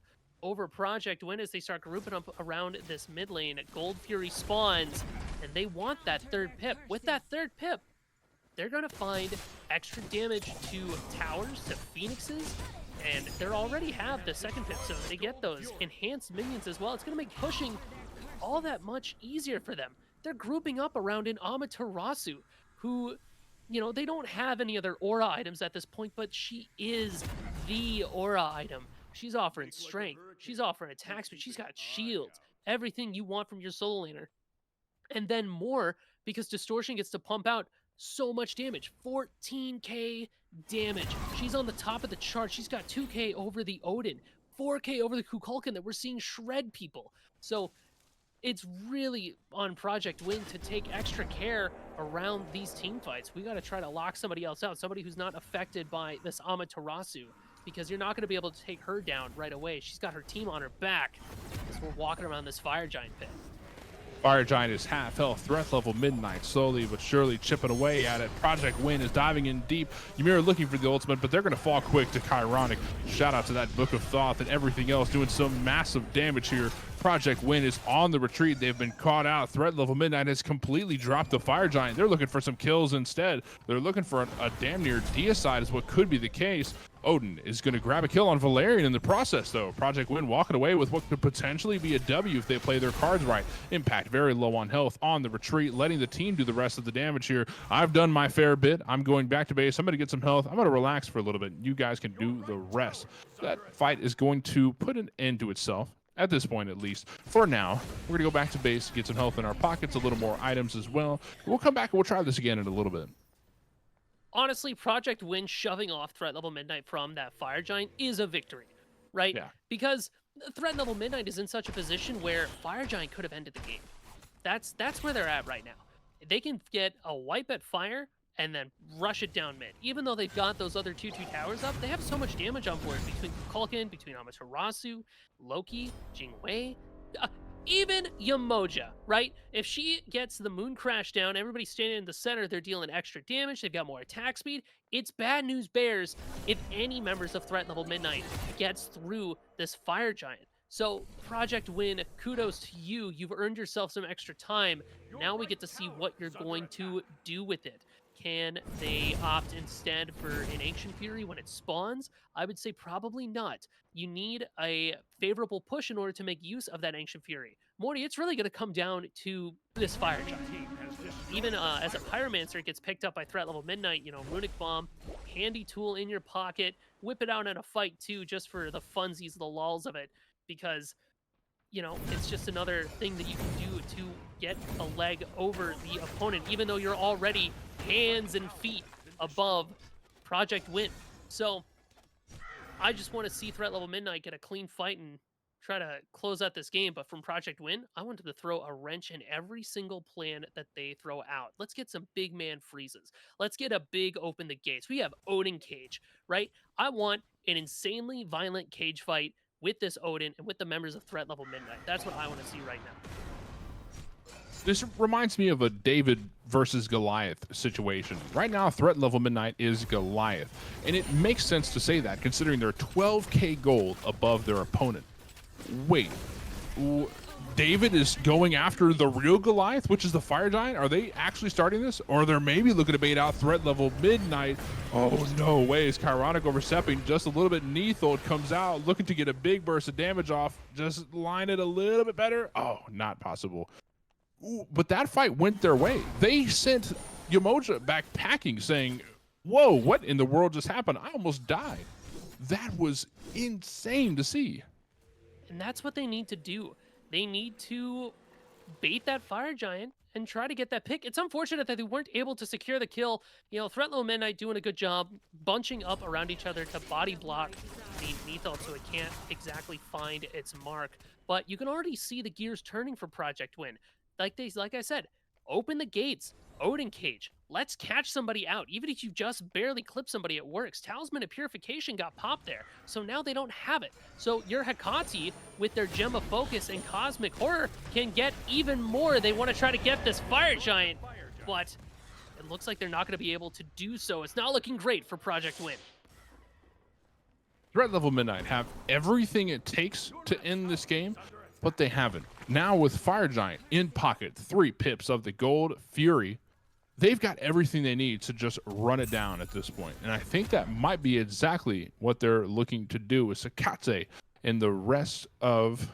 over Project Win as they start grouping up around this mid lane. Gold Fury spawns, and they want that 3rd pip. With that 3rd pip, they're going to find extra damage to towers, to phoenixes, and they already have the 2nd pip, so they get those enhanced minions as well. It's going to make pushing all that much easier for them. They're grouping up around an Amaterasu, who you know, they don't have any other aura items at this point, but she is the aura item. She's offering strength. She's offering attack speed. She's got shields. Everything you want from your solo laner. And then more, because Distortion gets to pump out so much damage. 14k damage. She's on the top of the chart. She's got 2k over the Odin, 4k over the Kukulkan that we're seeing shred people. So it's really on Project Win to take extra care around these team fights. We got to try to lock somebody else out, somebody who's not affected by this Amaterasu, because you're not going to be able to take her down right away. She's got her team on her back as we're walking around this Fire Giant pit. Fire Giant is half health, threat level Midnight, slowly but surely chipping away at it. Project Win is diving in deep. Ymir looking for the ultimate, but they're going to fall quick to Chironic. Shout out to that Book of Thoth and everything else doing some massive damage here. Project Win is on the retreat. They've been caught out. Threat level Midnight has completely dropped the Fire Giant. They're looking for some kills instead. They're looking for a damn near deicide is what could be the case. Odin is going to grab a kill on Valerian in the process, though. Project Win walking away with what could potentially be a W if they play their cards right. Impact very low on health on the retreat, letting the team do the rest of the damage here. I've done my fair bit. I'm going back to base. I'm going to get some health. I'm going to relax for a little bit. You guys can do the rest. That fight is going to put an end to itself. At this point, at least. For now, we're going to go back to base, get some health in our pockets, a little more items as well. We'll come back and we'll try this again in a little bit. Honestly, Project Win shoving off Threat Level Midnight from that Fire Giant is a victory, right? Yeah. Because Threat Level Midnight is in such a position where Fire Giant could have ended the game. That's where they're at right now. They can get a wipe at Fire and then rush it down mid. Even though they've got those other 2/2 towers up, they have so much damage on board between Kukulkan, between Amaterasu, Loki, Jingwei, even Yamoja, right? If she gets the Moon Crash down, everybody standing in the center, they're dealing extra damage, they've got more attack speed. It's bad news bears if any members of Threat Level Midnight gets through this Fire Giant. So, Project Win, kudos to you. You've earned yourself some extra time. Now we get to see what you're going to do with it. Can they opt instead for an Ancient Fury when it spawns? I would say probably not. You need a favorable push in order to make use of that Ancient Fury. Morty, it's really going to come down to this Fire Giant. Even as a Pyromancer gets picked up by Threat Level Midnight, you know, Runic Bomb, handy tool in your pocket, whip it out in a fight too, just for the funsies, the lulls of it, because, you know, it's just another thing that you can do to get a leg over the opponent, even though you're already hands and feet above Project Win. So I just want to see Threat Level Midnight get a clean fight and try to close out this game. But from Project Win, I want them to throw a wrench in every single plan that they throw out. Let's get some big man freezes. Let's get a big open the gates. We have Odin Cage, right? I want an insanely violent cage fight with this Odin and with the members of Threat Level Midnight. That's what I want to see right now. This reminds me of a David versus Goliath situation. Right now, Threat Level Midnight is Goliath. And it makes sense to say that, considering they're 12k gold above their opponent. Wait, David is going after the real Goliath, which is the Fire Giant? Are they actually starting this? Or they're maybe looking to bait out Threat Level Midnight? Oh, no way. Is Chironic overstepping just a little bit? Neathold comes out looking to get a big burst of damage off. Just line it a little bit better. Oh, not possible. Ooh, but that fight went their way. They sent Yamoja back packing, saying, whoa, what in the world just happened? I almost died. That was insane to see. And that's what they need to do. They need to bait that Fire Giant and try to get that pick. It's unfortunate that they weren't able to secure the kill. You know, Threat Level Midnight doing a good job bunching up around each other to body block the Neatheld so it can't exactly find its mark. But you can already see the gears turning for Project Win. Like I said, open the gates, Odin Cage. Let's catch somebody out. Even if you just barely clip somebody, it works. Talisman of Purification got popped there, so now they don't have it. So your Hekati, with their Gem of Focus and Cosmic Horror, can get even more. They want to try to get this Fire Giant, but it looks like they're not going to be able to do so. It's not looking great for Project Win. Threat Level Midnight have everything it takes to end this game, but they haven't. Now with Fire Giant in pocket, 3 pips of the gold Fury, they've got everything they need to just run it down at this point. And I think that might be exactly what they're looking to do with Sakate and the rest of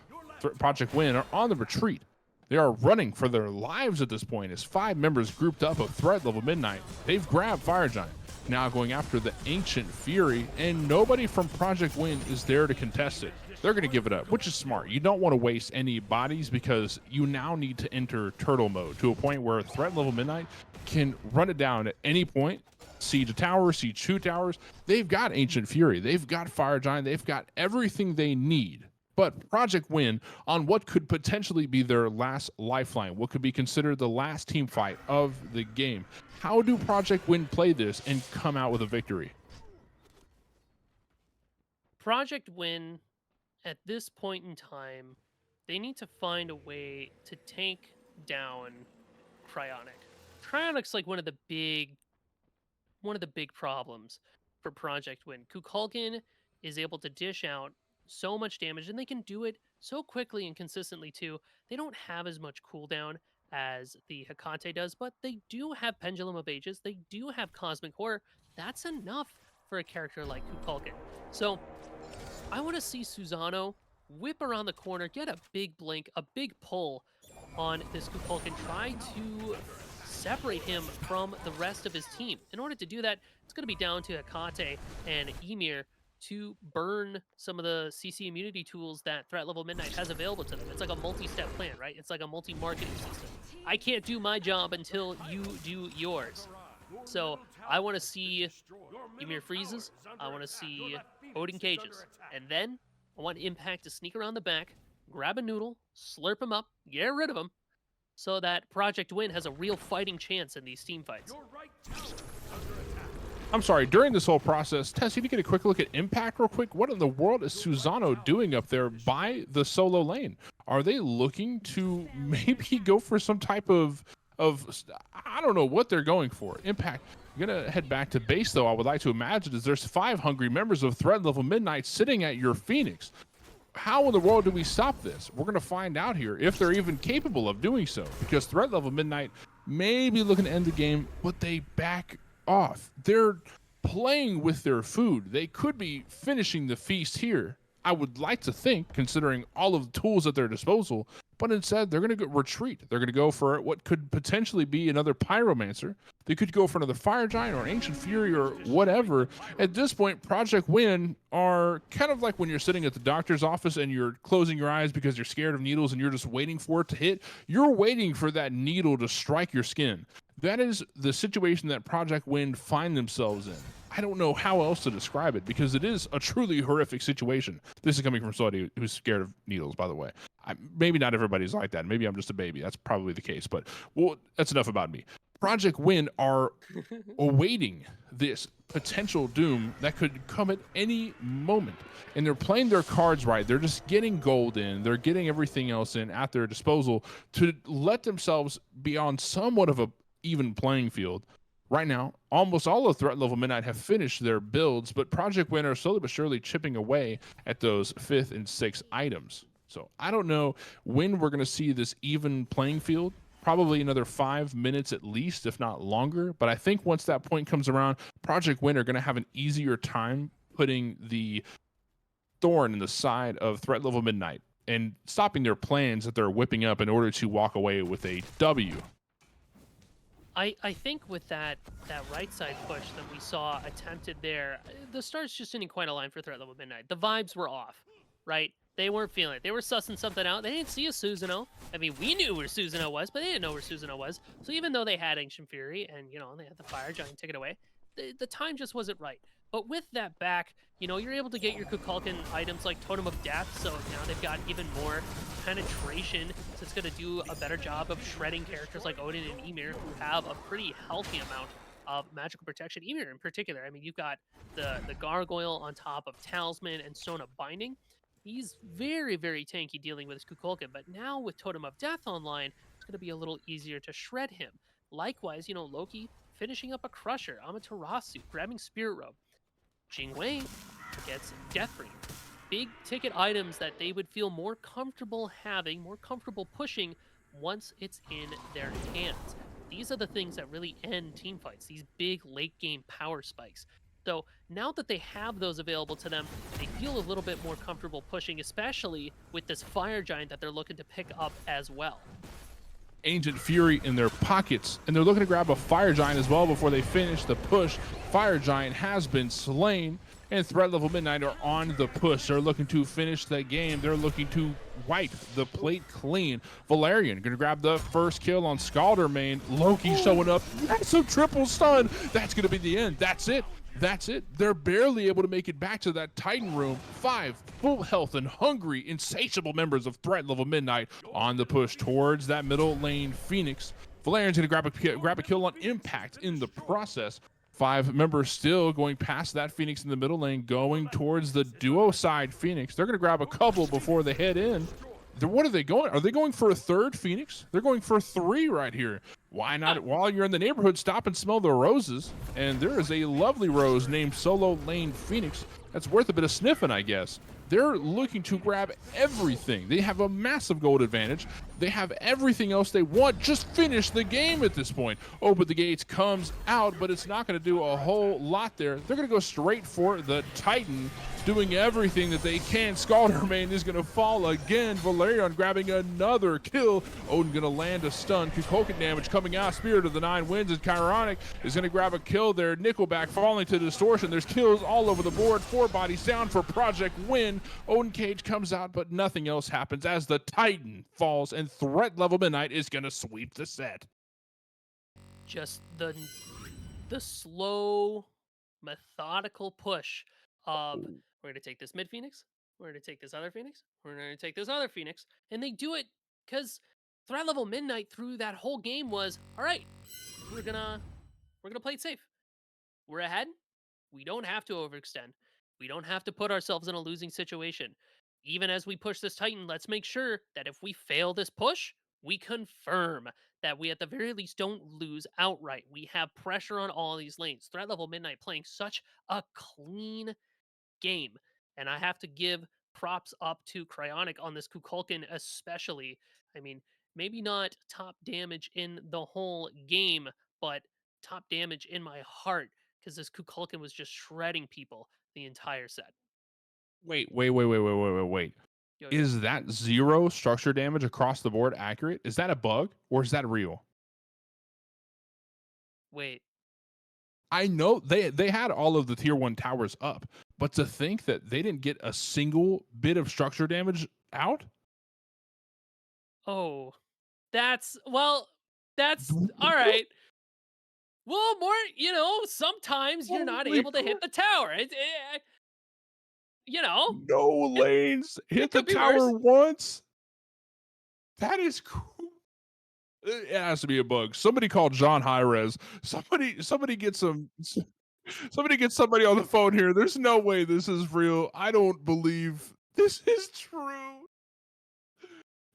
Project Win are on the retreat. They are running for their lives at this point as 5 members grouped up of Threat Level Midnight. They've grabbed Fire Giant, now going after the Ancient Fury, and nobody from Project Win is there to contest it. They're going to give it up, which is smart. You don't want to waste any bodies because you now need to enter turtle mode to a point where Threat Level Midnight can run it down at any point, siege a tower, siege 2 towers. They've got Ancient Fury, they've got Fire Giant, they've got everything they need. But Project Win, on what could potentially be their last lifeline, what could be considered the last team fight of the game. How do Project Win play this and come out with a victory? Project Win, at this point in time, they need to find a way to take down Cryonic. Cryonic's like one of the big problems for Project Win. Kukulkan is able to dish out so much damage, and they can do it so quickly and consistently too. They don't have as much cooldown as the Hekate does, but they do have Pendulum of Ages. They do have Cosmic Horror. That's enough for a character like Kukulkan. So I want to see Susano whip around the corner, get a big blink, a big pull on this Kukulkan, try to separate him from the rest of his team. In order to do that, it's going to be down to Hekate and EMEA to burn some of the CC immunity tools that Threat Level Midnight has available to them. It's like a multi-step plan, right? It's like a multi-marketing system. I can't do my job until you do yours. So I want to see Ymir freezes. I want to see Odin cages. And then I want Impact to sneak around the back, grab a noodle, slurp him up, get rid of him, so that Project Win has a real fighting chance in these team fights. I'm sorry, during this whole process, Tess, you need to get a quick look at Impact real quick. What in the world is Susano doing up there by the solo lane? Are they looking to maybe go for some type of I don't know what they're going for. Impact, you're going to head back to base, though. I would like to imagine is there's 5 hungry members of Threat Level Midnight sitting at your Phoenix. How in the world do we stop this? We're going to find out here if they're even capable of doing so, because Threat Level Midnight may be looking to end the game, but they back off. They're playing with their food. They could be finishing the feast here, I would like to think, considering all of the tools at their disposal, but instead they're going to retreat. They're going to go for what could potentially be another Pyromancer. They could go for another Fire Giant or an Ancient Fury or whatever. At this point, Project Win are kind of like when you're sitting at the doctor's office and you're closing your eyes because you're scared of needles and you're just waiting for it to hit. You're waiting for that needle to strike your skin. That is the situation that Project Win find themselves in. I don't know how else to describe it because it is a truly horrific situation. This is coming from somebody who's scared of needles, by the way. Maybe not everybody's like that. Maybe I'm just a baby. That's probably the case. But, well, that's enough about me. Project Win are awaiting this potential doom that could come at any moment. And they're playing their cards right. They're just getting gold in. They're getting everything else in at their disposal to let themselves be on somewhat of a even playing field. Right now, almost all of Threat Level Midnight have finished their builds, but Project Win are slowly but surely chipping away at those 5th and 6th items. So I don't know when we're going to see this even playing field. Probably another 5 minutes at least, if not longer. But I think once that point comes around, Project Win are going to have an easier time putting the thorn in the side of Threat Level Midnight and stopping their plans that they're whipping up in order to walk away with a W. I think with that right side push that we saw attempted there, the stars just didn't quite align for Threat Level Midnight. The vibes were off, right? They weren't feeling it. They were sussing something out. They didn't see a Susanoo. I mean, we knew where Susanoo was, but they didn't know where Susanoo was. So even though they had Ancient Fury and, you know, they had the Fire Giant take it away, the time just wasn't right. But with that back, you know, you're able to get your Kukulkan items like Totem of Death, so now they've got even more penetration, so it's going to do a better job of shredding characters like Odin and Ymir, who have a pretty healthy amount of magical protection. Ymir in particular, I mean, you've got the Gargoyle on top of Talisman and Sona Binding. He's very, very tanky dealing with his Kukulkan, but now with Totem of Death online, it's going to be a little easier to shred him. Likewise, you know, Loki finishing up a Crusher, Amaterasu, grabbing Spirit Robe. Jingwei gets Deathbringer. Big ticket items that they would feel more comfortable having, more comfortable pushing once it's in their hands. These are the things that really end team fights, these big late game power spikes. So now that they have those available to them, they feel a little bit more comfortable pushing, especially with this Fire Giant that they're looking to pick up as well. Ancient Fury in their pockets, and they're looking to grab a Fire Giant as well before they finish the push. Fire Giant has been slain, and Threat Level Midnight are on the push. They're looking to finish the game. They're looking to wipe the plate clean. Valerian gonna grab the first kill on Scaldermain. Loki showing up. That's a triple stun. That's gonna be the end. That's it. That's it. They're barely able to make it back to that Titan room. 5 full health and hungry, insatiable members of Threat Level Midnight on the push towards that middle lane Phoenix. Valerian's gonna grab a kill on Impact in the process. 5 members still going past that Phoenix in the middle lane, going towards the duo side Phoenix. They're gonna grab a couple before they head in. What are they going? Are they going for a third Phoenix? They're going for 3 right here. Why not? While you're in the neighborhood, stop and smell the roses. And there is a lovely rose named Solo Lane Phoenix that's worth a bit of sniffing, I guess. They're looking to grab everything. They have a massive gold advantage. They have everything else they want. Just finish the game at this point. Open the gates comes out, but it's not going to do a whole lot there. They're going to go straight for the Titan, doing everything that they can. Scaldermain is going to fall again. Valerian grabbing another kill. Odin going to land a stun. Kukulkan damage coming out. Spirit of the Nine Winds and Chironic is going to grab a kill there. Nickelback falling to Distortion. There's kills all over the board. 4 bodies down for Project Win. Odin Cage comes out, but nothing else happens as the Titan falls, and Threat Level Midnight is going to sweep the set. Just the slow, methodical push of we're going to take this mid Phoenix, we're going to take this other Phoenix, we're going to take this other Phoenix, and they do it because Threat Level Midnight through that whole game was, all right, we're gonna play it safe. We're ahead. We don't have to overextend. We don't have to put ourselves in a losing situation. Even as we push this Titan, let's make sure that if we fail this push, we confirm that we at the very least don't lose outright. We have pressure on all these lanes. Threat Level Midnight playing such a clean game. And I have to give props up to Cryonic on this Kukulkan especially. I mean, maybe not top damage in the whole game, but top damage in my heart because this Kukulkan was just shredding people the entire set. Wait. Yo, Is that 0 structure damage across the board accurate? Is that a bug or is that real? wait. I know they had all of the tier 1 towers up, but to think that they didn't get a single bit of structure damage out? Oh, that's all right. Well, more, sometimes you're not Holy able to hit the tower. No lanes hit the could be tower worse. once. That is cool. It has to be a bug. Somebody call John Hi-rez. Somebody get somebody get somebody on the phone here. There's no way this is real. I don't believe this is true.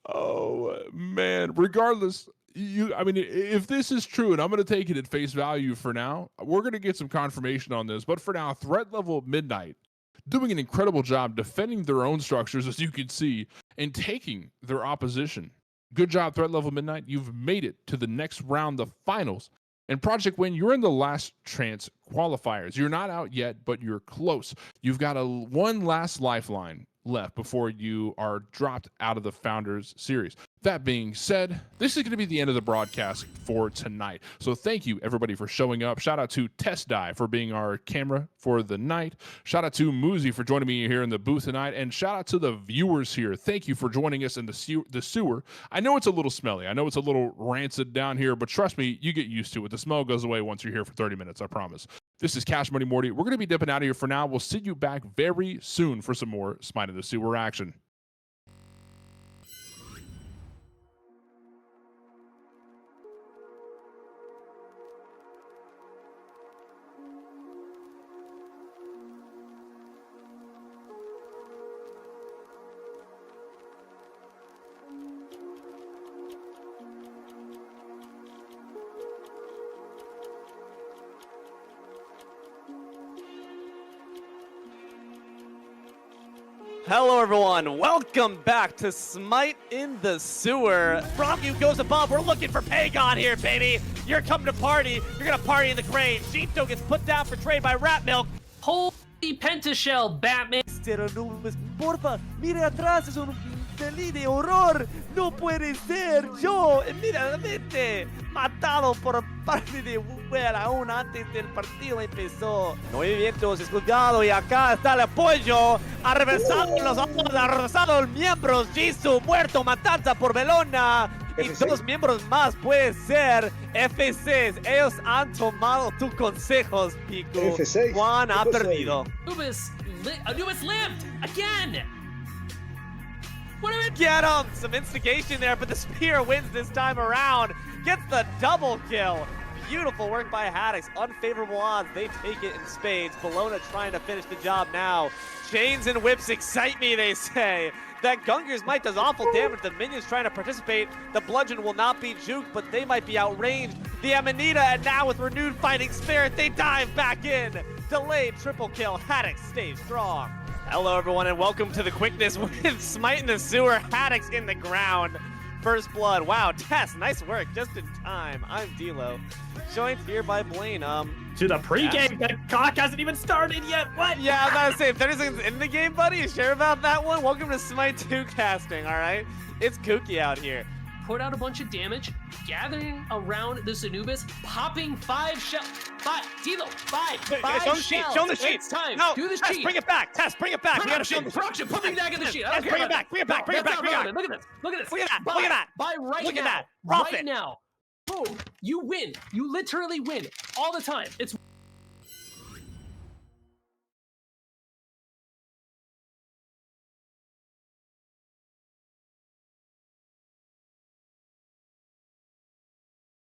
Oh man. Regardless, if this is true, and I'm going to take it at face value for now, we're going to get some confirmation on this. But for now, Threat Level Midnight doing an incredible job defending their own structures, as you can see, and taking their opposition. Good job, Threat Level Midnight. You've made it to the next round, the finals. And Project Win, you're in the last chance qualifiers. You're not out yet, but you're close. You've got one last lifeline left before you are dropped out of the Founders Series. That being said, this is going to be the end of the broadcast for tonight. So thank you, everybody, for showing up. Shout out to tesdai for being our camera for the night. Shout out to Musi for joining me here in the booth tonight. And shout out to the viewers here. Thank you for joining us in the sewer. I know it's a little smelly. I know it's a little rancid down here, but trust me, you get used to it. The smell goes away once you're here for 30 minutes, I promise. This is CashMoneyMorty. We're going to be dipping out of here for now. We'll see you back very soon for some more Smite in the Sewer action. Hello everyone, welcome back to Smite in the Sewer. Bromyu goes above, we're looking for Pagon here, baby. You're coming to party, you're gonna party in the grave. Shinto gets put down for trade by Rat Milk. Holy pentashell, Batman. Pero nubes, porfa, mire atrás, es un feliz de horror. No puede ser yo, inmediatamente matado por parte de Well aún antes del partido empezó. Movimientos escuchado y acá está el apoyo. Ha reversado los ojos, ha reversado los miembros. Jisoo muerto, matanza por Belona. Y F6. 2 miembros más puede ser F6. Ellos han tomado tus consejos, Piku. F6. Juan ha F6. perdido. Anubis lived again. What am I? Get him! Some instigation there, but the spear wins this time around. Gets the double kill. Beautiful work by Haddix. Unfavorable odds. They take it in spades. Bologna trying to finish the job now. Chains and whips excite me, they say. That Gunger's Might does awful damage. The minions trying to participate. The bludgeon will not be juked, but they might be outranged. The Amanita, and now with renewed fighting spirit, they dive back in. Delayed triple kill. Haddix stays strong. Hello, everyone, and welcome to the quickness with Smite in the sewer. Haddix in the ground. First blood. Wow, Tess, nice work. Just in time. I'm D-Lo. Joined here by Blaine. To the pregame, the clock hasn't even started yet. What? Yeah, I was about to say, 30 seconds in the game, buddy. You sure about that one? Welcome to Smite 2 casting, all right? It's kooky out here. Put out a bunch of damage, gathering around this Anubis, popping 5 shell. 5, Tilo, 5 Show them the sheet. shells. Show them the sheet. It's time. No, Do the Tess, sheet. bring it back. Tess, bring it back. We gotta show them the Production, put me back in the sheet. I don't Tess, care bring it about back. Bring it back. Bring it No, back. that's Bring it not back. relevant. Look at this. Look at this. Look at that. Buy. Look at that. Buy right Look now. at that. Right Profit. now. Boom. You win. You literally win all the time. It's